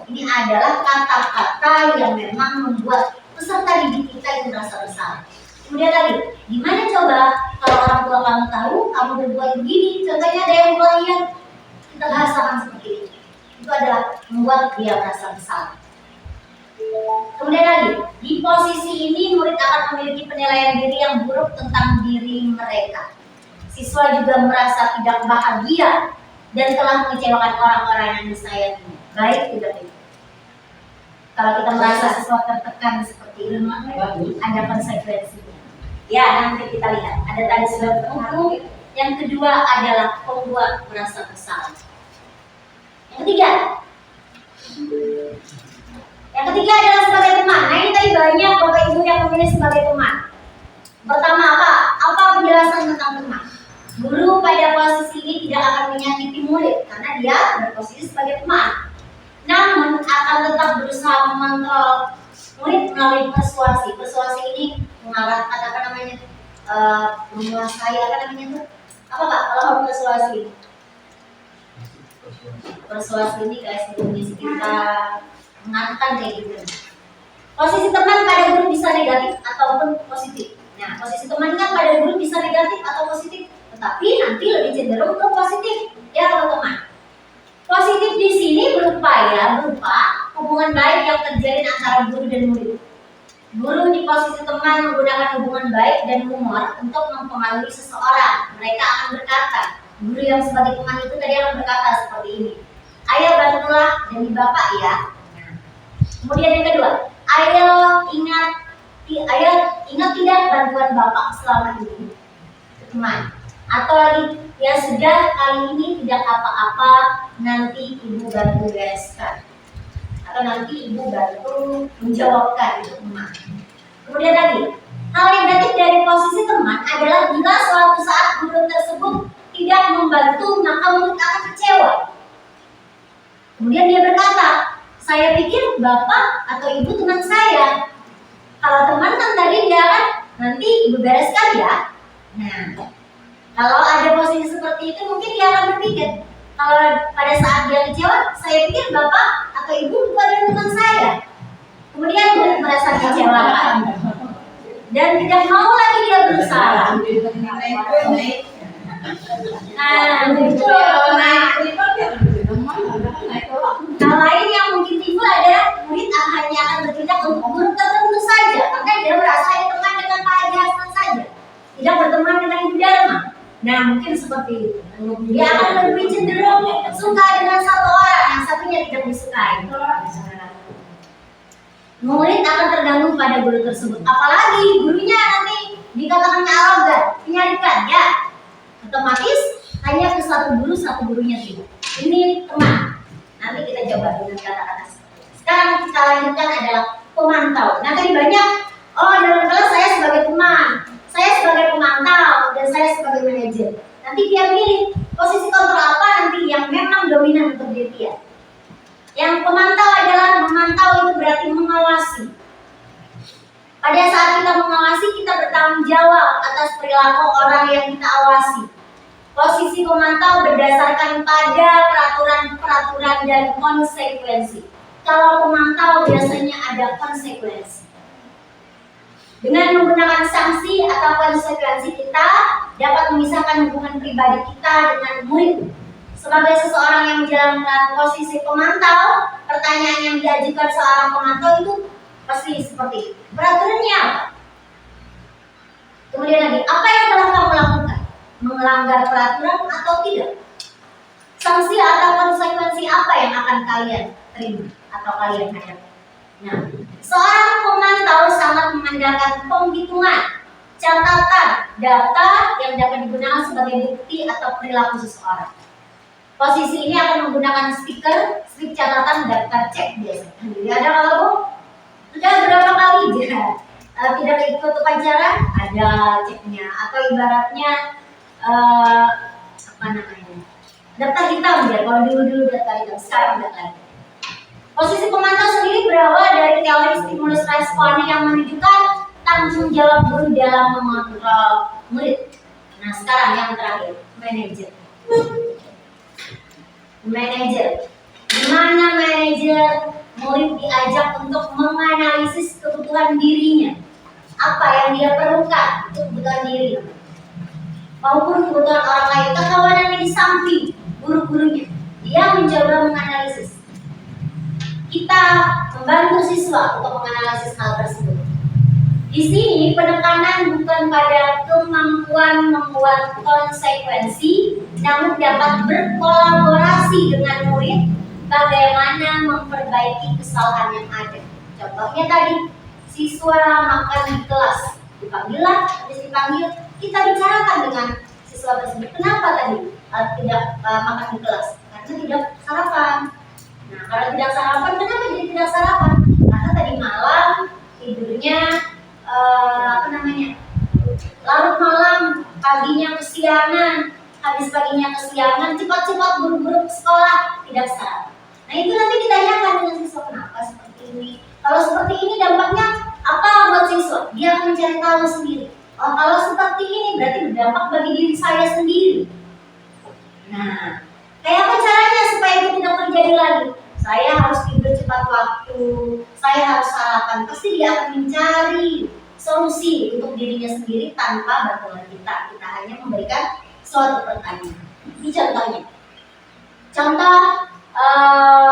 Ini adalah kata-kata yang memang membuat peserta didik kita itu merasa bersalah. Kemudian lagi, gimana coba kalau orang tua kamu tahu kamu berbuat begini? Contohnya ada yang lihat, kita bahasakan seperti ini. Itu adalah membuat dia merasa bersalah. Kemudian lagi, di posisi ini murid akan memiliki penilaian diri yang buruk tentang diri mereka. Siswa juga merasa tidak bahagia dan telah mengecewakan orang-orang yang disayangi. Baik tidak baik. Kalau kita merasa siswa tertekan seperti ini, ada konsekuensinya. Ya, nanti kita lihat. Ada tadi sudah penghukum. Yang kedua adalah pembuat merasa bersalah. Yang ketiga. Yang ketiga adalah sebagai teman. Nah, ini tadi banyak Bapak Ibu yang memilih sebagai teman. Pertama apa? Apa penjelasan tentang teman? Guru pada posisi ini tidak akan menyakiti murid karena dia berposisi sebagai teman. Namun akan tetap berusaha mengontrol murid melalui persuasi. Persuasi ini mengarahkan apa namanya? Menguasai apa namanya tuh? Apa Pak? Kalau persuasi? Persuasi ini kayak sejenis kita mengatakan kayak gitu. Posisi teman pada guru bisa negatif ataupun positif. Nah, posisi teman kan pada guru bisa negatif atau positif, tetapi nanti lebih cenderung ke positif ya teman-teman. Positif di sini berupa hubungan baik yang terjalin antara guru dan murid. Guru di posisi teman menggunakan hubungan baik dan humor untuk mempengaruhi seseorang. Mereka akan berkata, guru yang sebagai teman itu tadi akan berkata seperti ini. Ayo bantulah demi Bapak ya. Kemudian yang kedua, ayo ingat tidak bantuan Bapak selama ini, teman. Atau lagi, ya sudah kali ini tidak apa-apa, nanti Ibu bantu bereskan. Atau nanti Ibu bantu menjawabkan itu teman. Kemudian lagi, hal negatif dari posisi teman adalah bila suatu saat guru tersebut tidak membantu, maka murid akan kecewa. Kemudian dia berkata, saya pikir Bapak atau Ibu teman saya. Kalau teman kan tadi dia kan, nanti Ibu bereskan ya. Nah, kalau ada posisi seperti itu mungkin dia akan berpikir, kalau pada saat dia kecewa, saya pikir Bapak atau Ibu bukan teman saya. Kemudian murid merasa kecewa dan tidak mau lagi dia berusaha. Nah, itu hal lain yang mungkin timbul adalah murid hanya akan bertindak untuk guru tertentu saja, karena dia merasa teman dengan Pak Haji Hasan saja, tidak berteman dengan Ibu Dharma. Nah, mungkin seperti itu. Dia akan lebih cenderung suka dengan satu orang, yang satunya tidak disukai. Murid akan tergantung pada guru tersebut. Apalagi gurunya nanti dikatakan arogan, penyarikan, ya otomatis hanya ke satu gurunya tidak. Ini teman. Nanti kita coba dengan kata-kata seperti itu. Sekarang kita lanjutkan adalah pemantau. Nah, tadi banyak, dalam kelas saya sebagai teman, saya sebagai pemantau, dan saya sebagai manajer. Nanti dia pilih posisi kontrol apa nanti yang memang dominan untuk dia. Yang pemantau adalah memantau itu berarti mengawasi. Pada saat kita mengawasi, kita bertanggung jawab atas perilaku orang yang kita awasi. Posisi pemantau berdasarkan pada peraturan-peraturan dan konsekuensi. Kalau pemantau biasanya ada konsekuensi. Dengan menggunakan sanksi atau konsekuensi, kita dapat memisahkan hubungan pribadi kita dengan murid. Sebagai seseorang yang menjalankan posisi pemantau, pertanyaan yang diajukan seorang pemantau itu pasti seperti itu. Peraturannya apa? Kemudian lagi, apa yang telah kamu lakukan? Melanggar peraturan atau tidak? Sanksi atau konsekuensi apa yang akan kalian terima atau kalian hadapi? Nah, seorang pemantau sangat mengandalkan penghitungan, catatan, data yang dapat digunakan sebagai bukti atau perilaku seseorang. Posisi ini akan menggunakan slip catatan, daftar cek biasanya. Jadi ada kalau sudah berapa kali tidak ikut upacara, ada ceknya. Atau ibaratnya daftar hitam ya. Kalau dulu daftar hitam, sekarang daftar hitam. Posisi pemantau sendiri berawal dari teori stimulus respon yang menunjukkan tanggung jawab guru dalam mengontrol murid. Nah, sekarang yang terakhir, manajer. Di mana manajer murid diajak untuk menganalisis kebutuhan dirinya, apa yang dia perlukan untuk kebutuhan diri maupun kebutuhan orang lain. Kekawanannya di samping guru-gurunya, dia mencoba menganalisis. Kita membantu siswa untuk menganalisis hal tersebut. Di sini penekanan bukan pada kemampuan membuat konsekuensi, namun dapat berkolaborasi dengan murid bagaimana memperbaiki kesalahan yang ada. Contohnya tadi, siswa makan di kelas, dipanggillah, habis dipanggil, kita bicarakan dengan siswa tersebut. Kenapa tadi tidak makan di kelas? Karena tidak sarapan. Nah, kalau tidak sarapan, kenapa jadi tidak sarapan? Karena tadi malam tidurnya larut malam, paginya kesiangan, habis paginya kesiangan, cepat-cepat buru-buru ke sekolah, tidak sarapan. Nah, itu nanti ditanyakan dengan siswa, kenapa seperti ini? Kalau seperti ini dampaknya apa buat siswa? Dia akan mencari tahu sendiri. Oh, kalau seperti ini berarti berdampak bagi diri saya sendiri. Nah, kayak apa caranya supaya itu tidak terjadi lagi? Saya harus tidur cepat waktu, saya harus sarapan. Pasti dia akan mencari solusi untuk dirinya sendiri tanpa bantuan kita. Kita hanya memberikan suatu pertanyaan. Ini contohnya. Contoh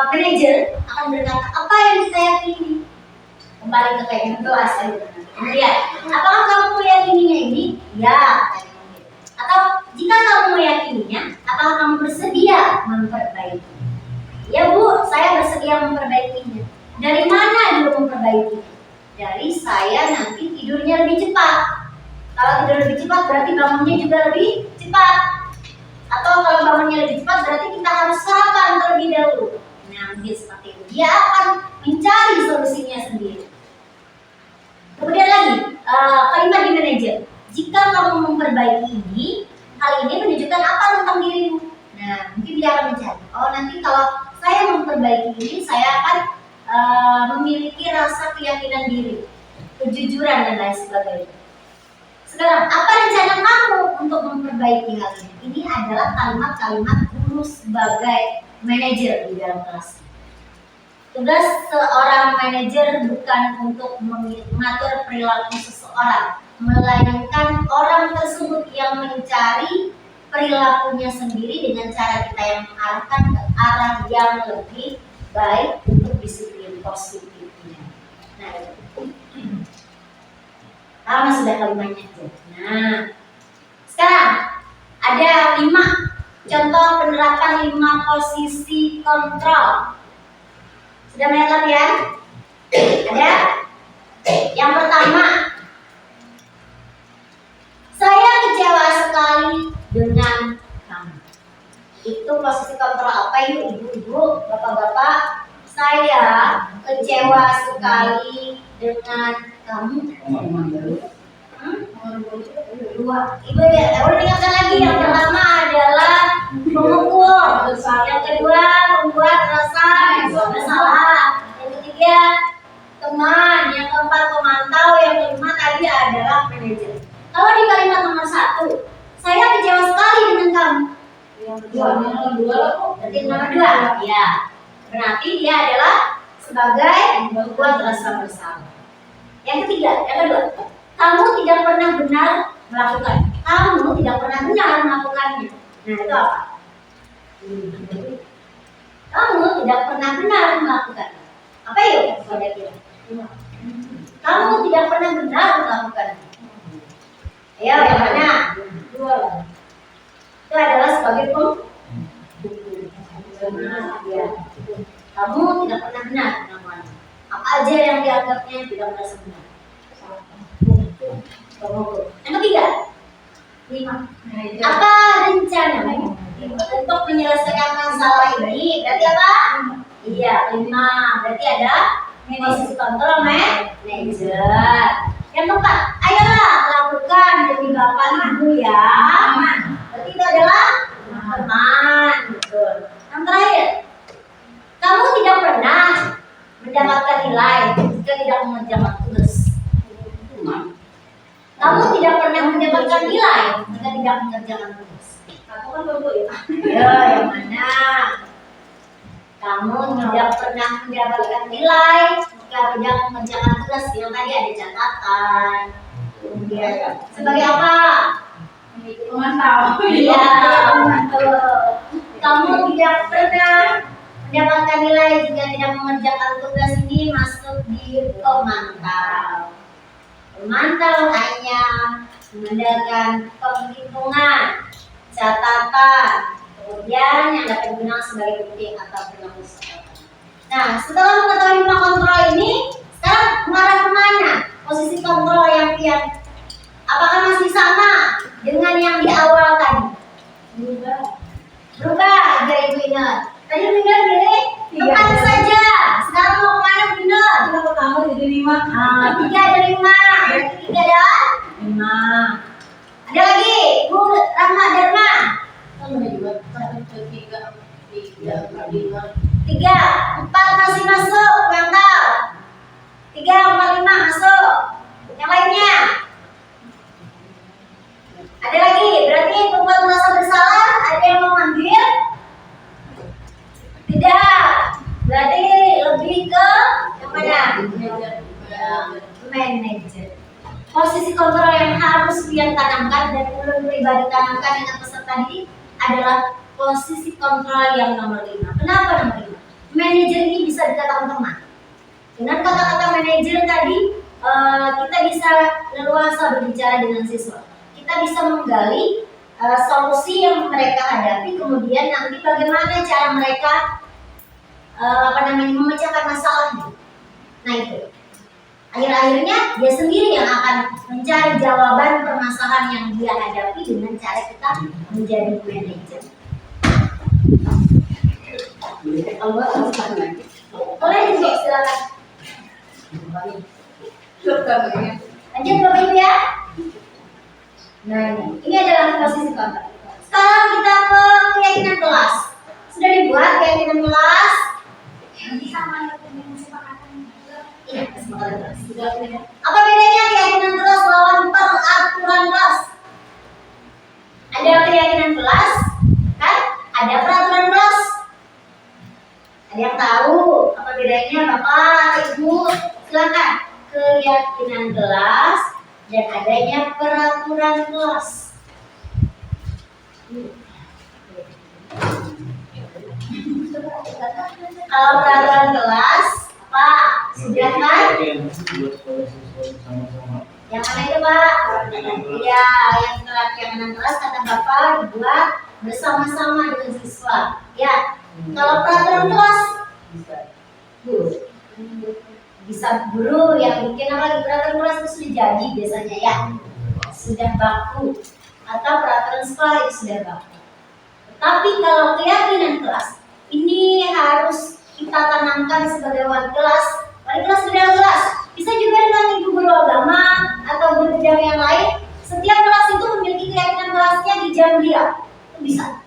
manajer akan berkata, apa yang kita yakini? Kembali ke kayak kelas ya. Kemudian, apakah kamu meyakininya ini? Ya. Atau jika kamu meyakininya, apakah kamu bersedia memperbaiki? Ya Bu, saya bersedia memperbaikinya. Dari mana dia memperbaiki? Dari saya nanti tidurnya lebih cepat. Kalau tidur lebih cepat berarti bangunnya juga lebih cepat. Atau kalau bangunnya lebih cepat berarti kita harus sarapan terlebih dahulu. Nah, mungkin seperti itu. Dia akan mencari solusinya sendiri. Kemudian lagi, kalimat di manajer. Jika kamu memperbaiki ini, hal ini menunjukkan apa tentang dirimu? Nah, mungkin dia akan mencari. Oh, nanti kalau saya memperbaiki ini, saya akan memiliki rasa keyakinan diri, kejujuran dan lain sebagainya. Sekarang, apa rencana kamu untuk memperbaiki hal ini? Ini adalah kalimat-kalimat guru sebagai manajer di dalam kelas. Tugas seorang manajer bukan untuk mengatur perilaku seseorang, melainkan orang tersebut yang mencari perilakunya sendiri dengan cara kita yang mengarahkan ke arah yang lebih baik untuk disiplin positifnya. Nah, sama sudah kalimatnya tuh. Nah, sekarang ada 5 contoh penerapan 5 posisi kontrol. Sudah melihat latihan? Ada? Yang pertama, saya kecewa sekali dengan kamu. Itu posisi kontrol apa yuk ibu-ibu, bapak-bapak? Saya kecewa sekali dengan kamu. Dua. Ibu ya, udah ingatkan lagi. Yang pertama adalah memukul. Yang kedua membuat rasa bersalah. Yang ketiga teman. Yang keempat pemantau. Yang kelima tadi adalah manajer. Kalau di kalimat nomor 1, saya kecewa sekali dengan kamu. Yang kedua, berarti nomor 2. Ya, berarti dia adalah sebagai membuat rasa bersalah. Yang ketiga, yang kedua, kamu tidak pernah benar melakukan. Kamu tidak pernah benar melakukannya. Nah, itu apa? Kamu tidak pernah benar melakukan. Apa yuk? Kira-kira. Kamu tidak pernah benar melakukan. Ayo, yang mana? Dua. Itu adalah sebagai ya. Kamu tidak pernah benar melakukan. Apa aja yang dianggapnya tidak merasa benar. Yang ketiga, 5. Apa rencana untuk menyelesaikan masalah ini? Berarti apa? Iya, 5. Berarti ada posisi kontrol manajer. Yang keempat, ayolah lakukan demi bapak ibu ya. Berarti itu adalah teman. Betul. Yang terakhir, kamu tidak pernah mendapatkan nilai jika tidak mengerjakan tugas. Kamu tidak pernah mendapatkan nilai jika tidak mengerjakan tugas. Aku kan baru ya. Ya, yang mana? Kamu tidak pernah mendapatkan nilai jika tidak mengerjakan tugas. Yang tadi ada catatan. Kemudian sebagai apa? Memantau. Iya, kamu tidak pernah mendapatkan nilai jika tidak mengerjakan tugas. Ini masuk di pemantau. Pemantau hanya mengadakan penghitungan, catatan, kemudian yang dapat digunakan sebagai bukti atau perilaku seseorang. Nah, setelah mengetahui 5 kontrol ini, sekarang mengarah kemana? Posisi kontrol yang pian. Apakah masih sama dengan yang di awal tadi? Berubah, agar ibu ingat. Tadi benar pilih tepat saja. Sekarang mau kemana benar? Kita pertama jadi 5. 3 ada 5. Berarti 3 dan 5. Ada lagi, Bu Rahma Dharma. 3, 4 masih masuk, mantap. 3, 4, 5 masuk. Yang lainnya? Ada lagi, berarti membuat merasa bersalah. Ada yang mau ambil? Tidak, berarti lebih ke yang mana? Manajer. Posisi kontrol yang harus Pian tanamkan dan ulun pribadi tanamkan dengan peserta didik adalah posisi kontrol yang nomor 5. Kenapa nomor 5? Manajer ini bisa dikatakan teman. Dengan kata-kata manajer tadi, kita bisa leluasa berbicara dengan siswa. Kita bisa menggali solusi yang mereka hadapi, kemudian nanti bagaimana cara mereka memecahkan masalahnya. Nah itu. Akhir-akhirnya dia sendiri yang akan mencari jawaban permasalahan yang dia hadapi dengan cara kita menjadi manajer. Boleh juga silakan. Lanjut Bapak Ibu ya. Nah ini adalah posisi kontak. Sekarang kita ke keyakinan kelas. Sudah dibuat keyakinan kelas. Iya, kesepakatan kelas. Apa bedanya keyakinan kelas lawan peraturan kelas? Ada keyakinan kelas, kan? Ada peraturan kelas. Ada yang tahu apa bedanya Bapak, Ibu? Silakan. Keyakinan kelas dan adanya peraturan kelas. Kalau peraturan kelas, apa? Sudah kan? Yang mana itu Pak? Ya, yang keyakinan kelas kata Bapak dibuat bersama-sama dengan siswa. Ya, kalau peraturan kelas bisa guru yang bikin apa peraturan kelas itu sudah jadi biasanya ya, sudah baku, atau peraturan sekolah itu sudah baku. Tapi kalau keyakinan kelas ini harus kita tanamkan sebagai wali kelas di dalam kelas. Bisa juga dengan ibu guru agama atau guru bidang yang lain. Setiap kelas itu memiliki keyakinan kelasnya di jam dia. Itu bisa.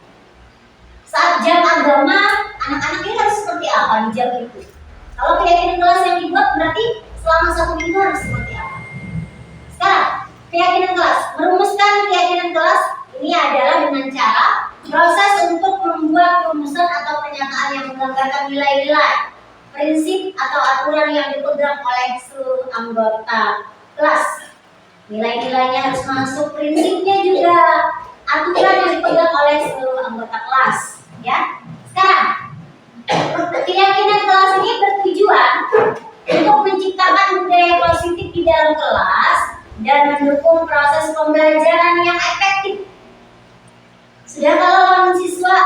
Saat jam agama, anak-anak ini harus seperti apa di jam itu? Kalau keyakinan kelas yang dibuat berarti selama 1 minggu harus seperti apa? Sekarang, keyakinan kelas. Merumuskan keyakinan kelas ini adalah dengan cara proses untuk membuat rumusan atau pernyataan yang menggambarkan nilai-nilai, prinsip atau aturan yang dipegang oleh seluruh anggota kelas. Nilai-nilainya harus masuk, prinsipnya juga aturan yang dipegang oleh seluruh anggota kelas. Ya, sekarang keyakinan kelas ini bertujuan untuk menciptakan budaya positif di dalam kelas dan mendukung proses pembelajaran yang efektif. Sudah kalau lawan siswa,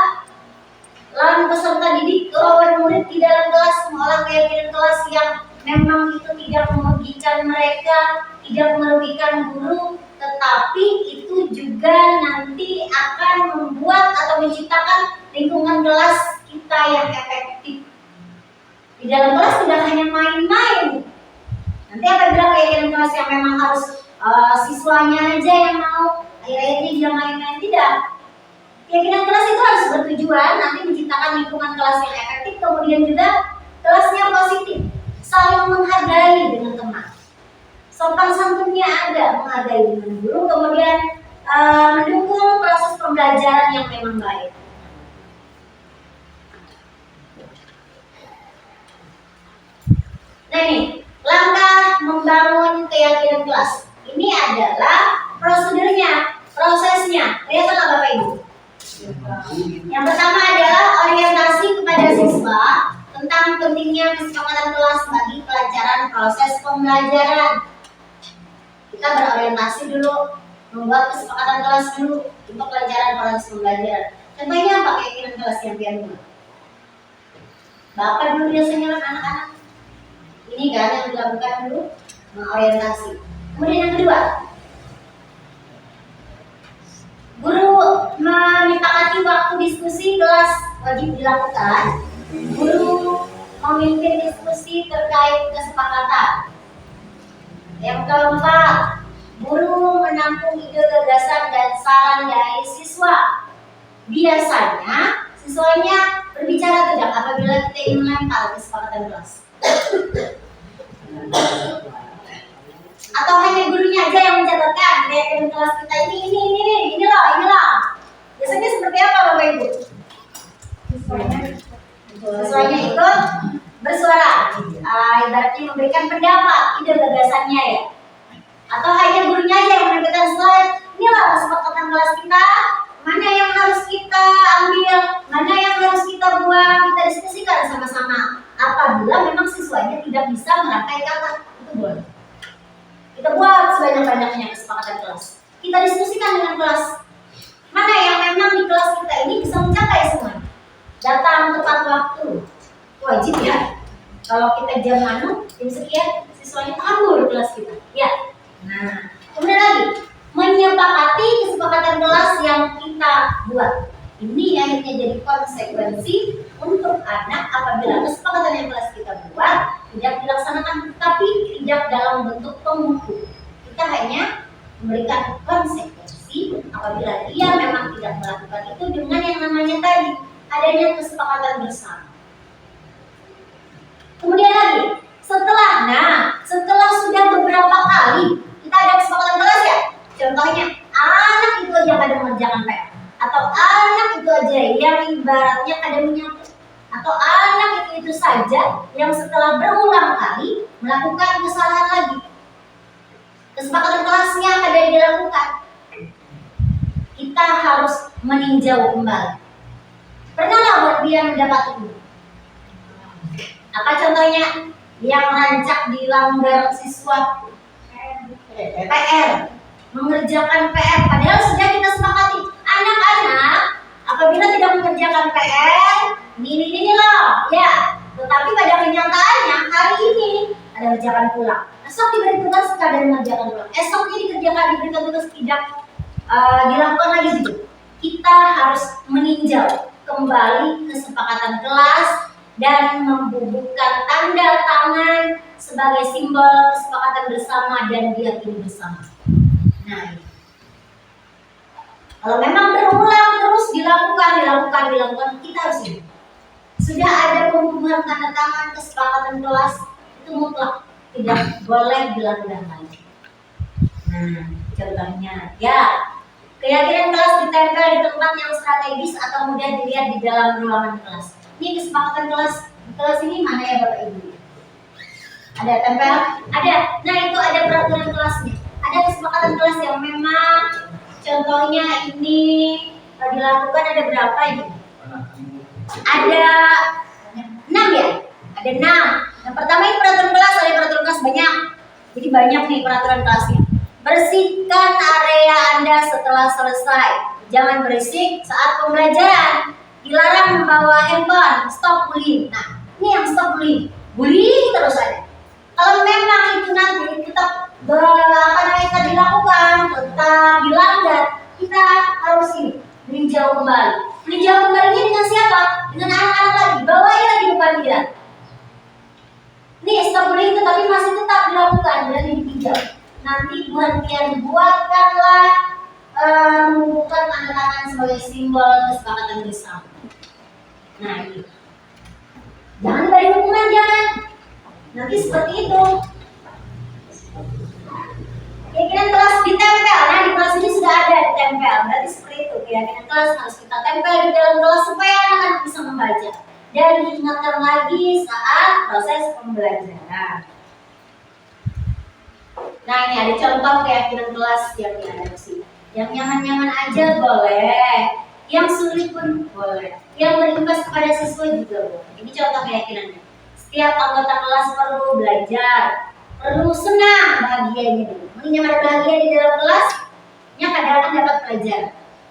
lawan peserta didik, lawan murid di dalam kelas, mengolah keyakinan kelas yang memang itu tidak merugikan mereka, tidak merugikan guru, tetapi itu juga nanti akan membuat atau menciptakan lingkungan kelas kita yang efektif. Di dalam kelas tidak hanya main-main. Nanti apabila keyakinan kelas yang memang harus siswanya aja yang mau, akhir-akhirnya dia main-main, tidak. Keyakinan kelas itu harus bertujuan nanti menciptakan lingkungan kelas yang efektif, kemudian juga kelasnya positif, saling menghargai dengan teman, sopan santunnya ada, menghargai dengan guru, kemudian mendukung proses pembelajaran yang memang baik. Nah ini langkah membangun keyakinan kelas. Ini adalah prosedurnya, prosesnya. Lihat nggak Bapak Ibu? Yang pertama adalah orientasi kepada siswa tentang pentingnya kesepakatan kelas bagi kelancaran proses pembelajaran. Kita berorientasi dulu, membuat kesepakatan kelas dulu untuk kelancaran proses pembelajaran. Contohnya apa keyakinan kelas yang biar dulu? Bapak dulu biasanya anak-anak ini kan yang dilakukan dulu, mengorientasi. Kemudian yang kedua, guru menyepakati waktu diskusi kelas wajib dilakukan. Guru memimpin diskusi terkait kesepakatan. Yang keempat, guru menampung ide, gagasan, dan saran dari siswa. Biasanya siswanya berbicara tidak apabila kita ingin melempar kesepakatan kelas. Atau hanya gurunya aja yang mencatatkan keyakinan kelas kita ini loh. Biasanya seperti apa Bapak Ibu? Siswanya ikut bersuara, ibaratnya memberikan pendapat, ide gagasannya ya. Atau hanya gurunya aja yang memberikan slide, inilah kesepakatan kelas kita, mana yang harus kita ambil, mana yang harus kita buang, kita diskusikan sama-sama. Apabila memang siswanya tidak bisa merangkai kata, itu boleh. Kita buat sebanyak-banyaknya kesepakatan kelas. Kita diskusikan dengan kelas. Mana yang memang di kelas kita ini bisa mencapai semuanya. Datang tepat waktu. Wajib ya. Kalau kita jam sekian, siswanya kabur kelas kita. Ya. Nah, kemudian lagi menyepakati kesepakatan kelas yang kita buat. Ini akhirnya jadi konsekuensi untuk anak apabila kesepakatan yang kelas kita buat tidak dilaksanakan, tapi tidak dalam bentuk penghukum. Kita hanya memberikan konsekuensi apabila dia memang tidak melakukan itu dengan yang namanya tadi adanya kesepakatan bersama. Kemudian lagi, setelah sudah beberapa kali kita ada kesepakatan kelas ya, contohnya anak itu aja pada mengerjakan PR, atau anak itu aja yang ibaratnya ada menyatu, atau anak itu saja yang setelah berulang kali melakukan kesalahan lagi, kesepakatan kelasnya ada dilakukan, kita harus meninjau kembali. Pernahlah buat dia mendapat itu. Apa contohnya? Yang rancak dilanggar siswa PR, mengerjakan PR, padahal sudah kita sepakati anak-anak apabila tidak mengerjakan PR ini loh ya, tetapi pada kenyataannya hari ini ada kerjakan pulang, esok diberi tugas kadang mengerjakan pulang, esoknya diberikan tugas tidak dilakukan lagi gitu. Kita harus meninjau kembali kesepakatan kelas dan membubuhkan tanda tangan sebagai simbol kesepakatan bersama dan diyakini bersama. Nah, kalau memang berulang terus dilakukan, kita harus ingat. Sudah ada pembubuhan tanda tangan kesepakatan kelas, itu mutlak tidak boleh dilanggar lagi. Nah, contohnya ya, keyakinan kelas ditempel di tempat yang strategis atau mudah dilihat di dalam ruangan kelas. Ini kesepakatan kelas ini mana ya Bapak Ibu? Ada tempel? Ada. Nah, itu ada peraturan kelasnya. Ada kesepakatan kelas yang memang contohnya ini dilakukan ada berapa ini? Ada 6 ya? Ada 6. Yang pertama ini peraturan kelas, ada peraturan kelas banyak. Jadi banyak nih peraturan kelasnya. Bersihkan area Anda setelah selesai. Jangan berisik saat pembelajaran. Dilarang membawa handphone, stop bullying. Nah, ini yang stop bullying. Bullying terus ada. Kalau memang itu nanti tetap dilakukan, tetap dilanggar, kita harus meninjau kembali. Meninjau kembalinya dengan siapa? Dengan anak-anak lagi. Bawain lagi depan dia. Nih stop bullying tetapi masih tetap dilakukan dan ditinjau. Nanti buatkanlah membuka tanda tangan sebagai simbol kesepakatan bersama. Nah, ini. Jangan beri hukuman, jangan. Nanti seperti itu. Keyakinan kelas ditempel. Nah, di kelas ini sudah ada ditempel. Berarti seperti itu. Keyakinan kelas harus kita tempel di dalam kelas supaya anak-anak bisa membaca dan diingatkan lagi saat proses pembelajaran. Nah, ini ada contoh keyakinan kelas yang diadopsi. Yang nyaman-nyaman aja boleh, yang sulit pun boleh, yang berimbas kepada siswa juga boleh. Ini contoh keyakinannya. Setiap anggota kelas perlu belajar, perlu senang, bahagianya dulu. Mengingat ada bahagia di dalam kelasnya, kadang-kadang dapat belajar,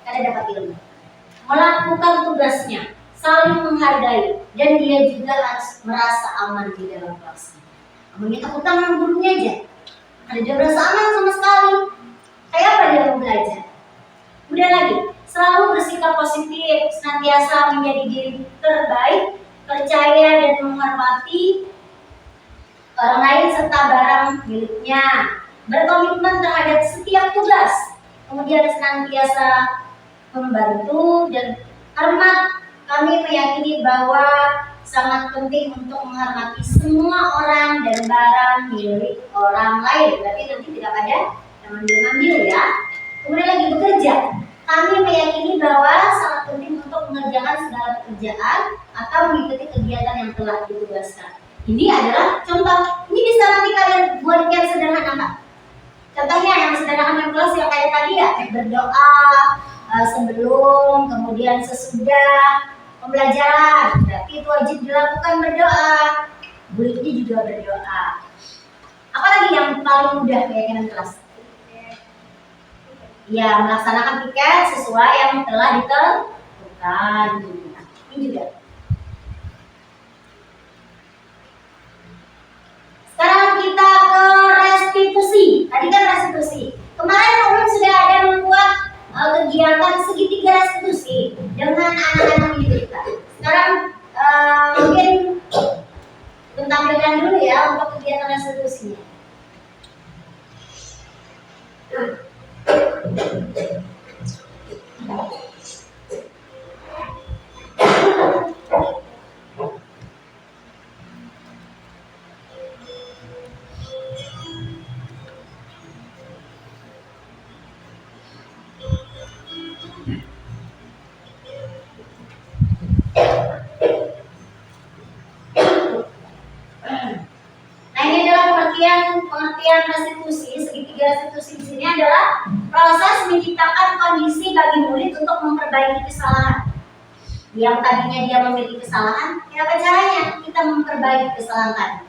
kadang dapat ilmu. Melakukan tugasnya, saling menghargai, dan dia juga harus merasa aman di dalam kelas. Namun kita utang sama gurunya aja, ada dia merasa aman sama sekali. Kayak apa dia mau belajar? Kemudian lagi, selalu bersikap positif, senantiasa menjadi diri terbaik, percaya dan menghormati orang lain serta barang miliknya, berkomitmen terhadap setiap tugas, kemudian senantiasa membantu dan hormat. Kami meyakini bahwa sangat penting untuk menghormati semua orang dan barang milik orang lain. Berarti nanti tidak ada yang mengambil ya. Kemudian lagi bekerja. Kami meyakini bahwa sangat penting untuk mengerjakan segala pekerjaan atau mengikuti kegiatan yang telah ditugaskan. Ini adalah contoh. Ini bisa nanti kalian buat yang sederhana Kak. Contohnya yang sederhana yang kelas yang kayak tadi ya, berdoa sebelum, kemudian sesudah pembelajaran. Berarti itu wajib dilakukan berdoa. Muridnya juga berdoa. Apalagi yang paling mudah keyakinan kelas? Ya, melaksanakan piket sesuai yang telah ditentukan. Ini juga. Sekarang kita ke restitusi. Tadi kan restitusi. Kemarin Ulun sudah ada membuat kegiatan segitiga restitusi dengan anak-anak didik kita. Sekarang mungkin Ulun tampilkan dulu ya untuk kegiatan restitusinya. Nah, ini adalah pengertian restitusi. Segitiga restitusi di sini adalah proses menciptakan kondisi bagi murid untuk memperbaiki kesalahan. Yang tadinya dia memiliki kesalahan, apa caranya kita memperbaiki kesalahan tadi,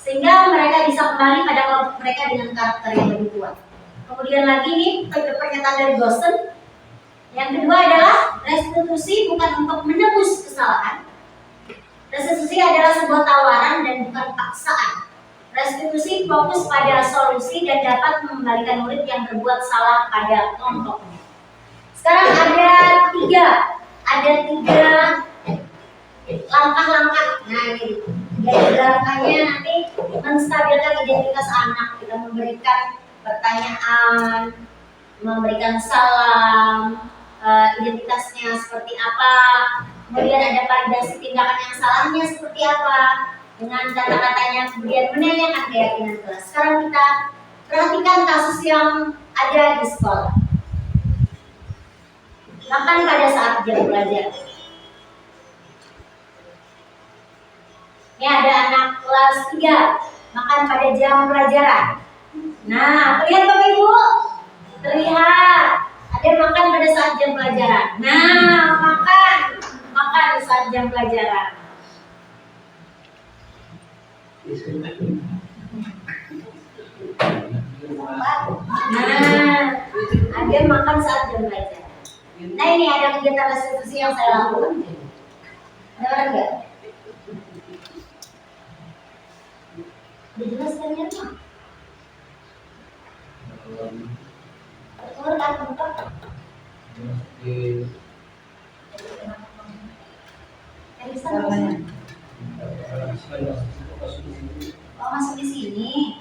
sehingga mereka bisa kembali pada kelompok mereka dengan karakter yang lebih kuat. Kemudian lagi nih pernyataan dari dosen. Yang kedua adalah restitusi bukan untuk menebus kesalahan. Restitusi adalah sebuah tawaran dan bukan paksaan. Restitusi fokus pada solusi dan dapat mengembalikan murid yang berbuat salah pada kelompoknya. Sekarang ada tiga langkah-langkah. Nah, ini tiga langkahnya nanti menstabilkan identitas anak. Kita memberikan pertanyaan, memberikan salam, identitasnya seperti apa, kemudian ada validasi tindakan yang salahnya seperti apa, dengan kata-katanya, kemudian menanyakan keyakinan kelas. Sekarang kita perhatikan kasus yang ada di sekolah. Makan pada saat jam belajar. Ini ada anak kelas 3 makan pada jam pelajaran. Nah, terlihat Bapak Ibu? Terlihat. Ada makan pada saat jam pelajaran. Nah, makan saat jam pelajaran. Nah, ada makan saat jam pelajaran. Nah, ini ada kegiatan restitusi yang saya lakukan. Ada orang enggak? Udah jelas kan ya, Pak? Betul kan, Pak? Oh, masuk di sini.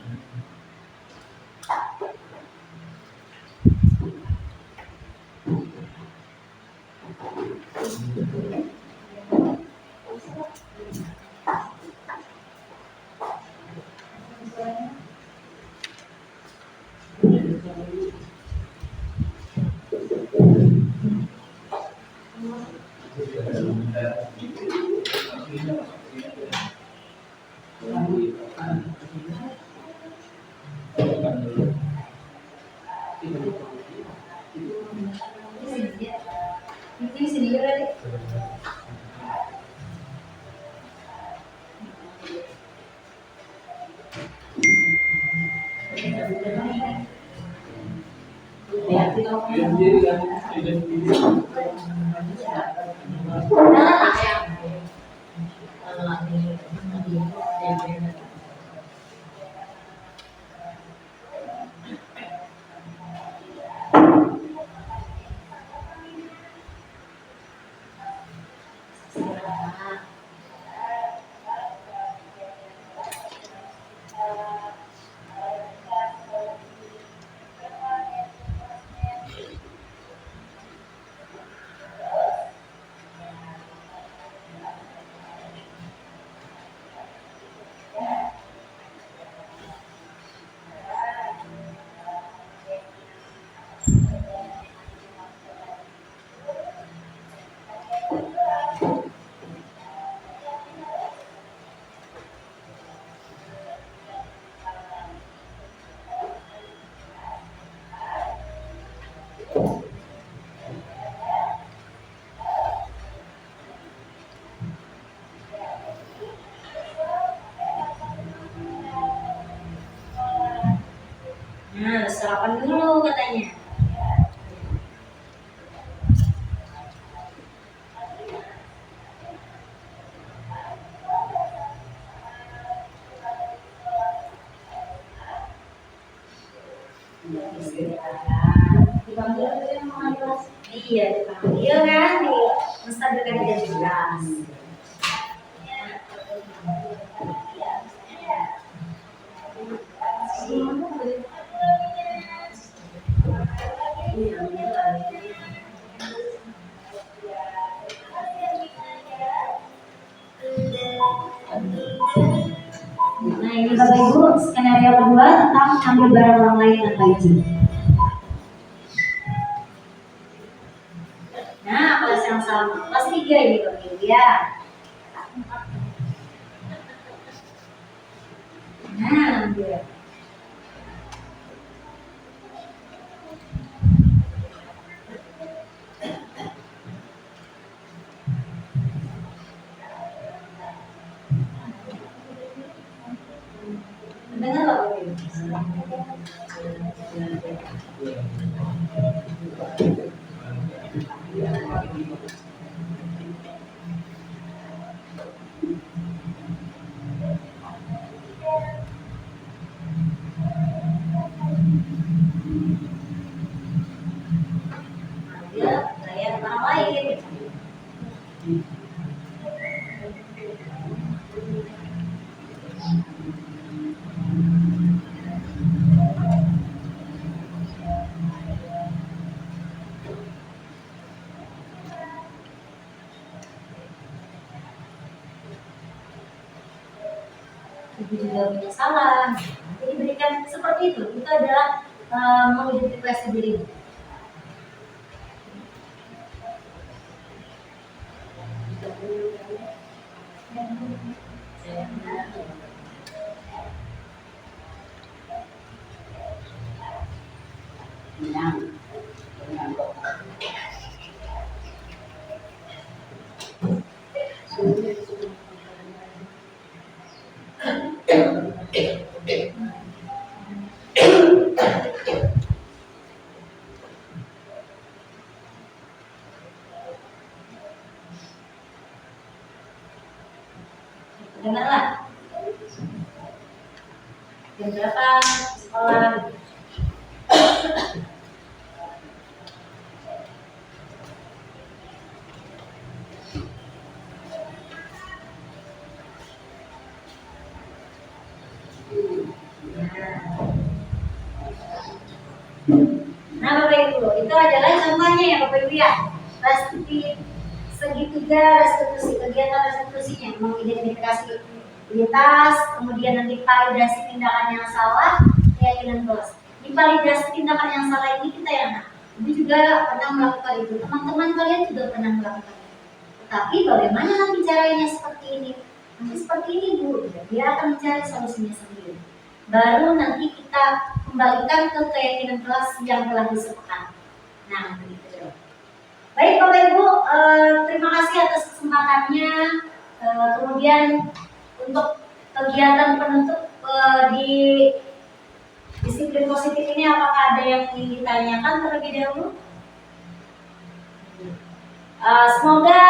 Ini sini ya, Dek. Nah, sarapan dulu katanya. Dipanggil itu yang mengambil. Iya, dipanggil kan, di menstabilkan identitas. Nah ini Bapak Ibu skenario kedua tentang ambil barang orang lain tanpa izin. Nah kelas yang sama, kelas 3 ini Bapak Ibu ya. Nah ambil. Dengar Bapak Ibu. Ambil layar orang lain. Ibu juga punya salah. Jadi berikan seperti itu. Itu adalah mengidentifikasi diri. Dengarlah. Jam berapa sekolah? Nah Bapak Ibu, itu adalah contohnya ya Bapak Ibu ya. Pasti segitiga restitusi, kegiatan restitusinya mengidentifikasi identitas, kemudian nanti validasi tindakan yang salah, keyakinan kelas. Di validasi tindakan yang salah ini kita yang Ibu juga pernah melakukan itu, teman-teman kalian juga pernah melakukan itu. Tapi bagaimana nanti caranya seperti ini? Nanti seperti ini Bu, dia akan mencari solusinya sendiri. Baru nanti kita kembalikan ke keyakinan kelas yang telah disepakati. Nah, begitu. Baik Bapak Ibu, terima kasih atas kesempatannya. Kemudian untuk kegiatan penutup di disiplin positif ini, apakah ada yang ingin ditanyakan terlebih dahulu? Semoga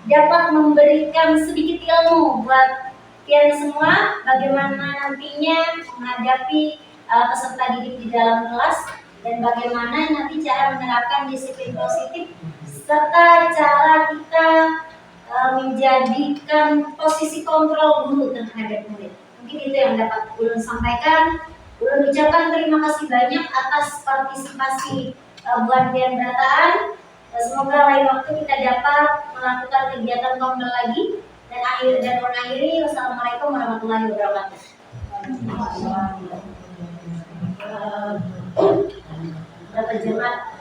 dapat memberikan sedikit ilmu buat kalian semua bagaimana nantinya menghadapi peserta didik di dalam kelas dan bagaimana nanti cara menerapkan disiplin positif serta cara kita menjadikan posisi kontrol guru terhadap murid. Mungkin itu yang dapat Ulun sampaikan. Ulun ucapkan terima kasih banyak atas partisipasi buat Dian Brataan. Semoga lain waktu kita dapat melakukan kegiatan kontrol lagi dan mengakhiri. Wassalamualaikum warahmatullahi wabarakatuh. Berapa jemaat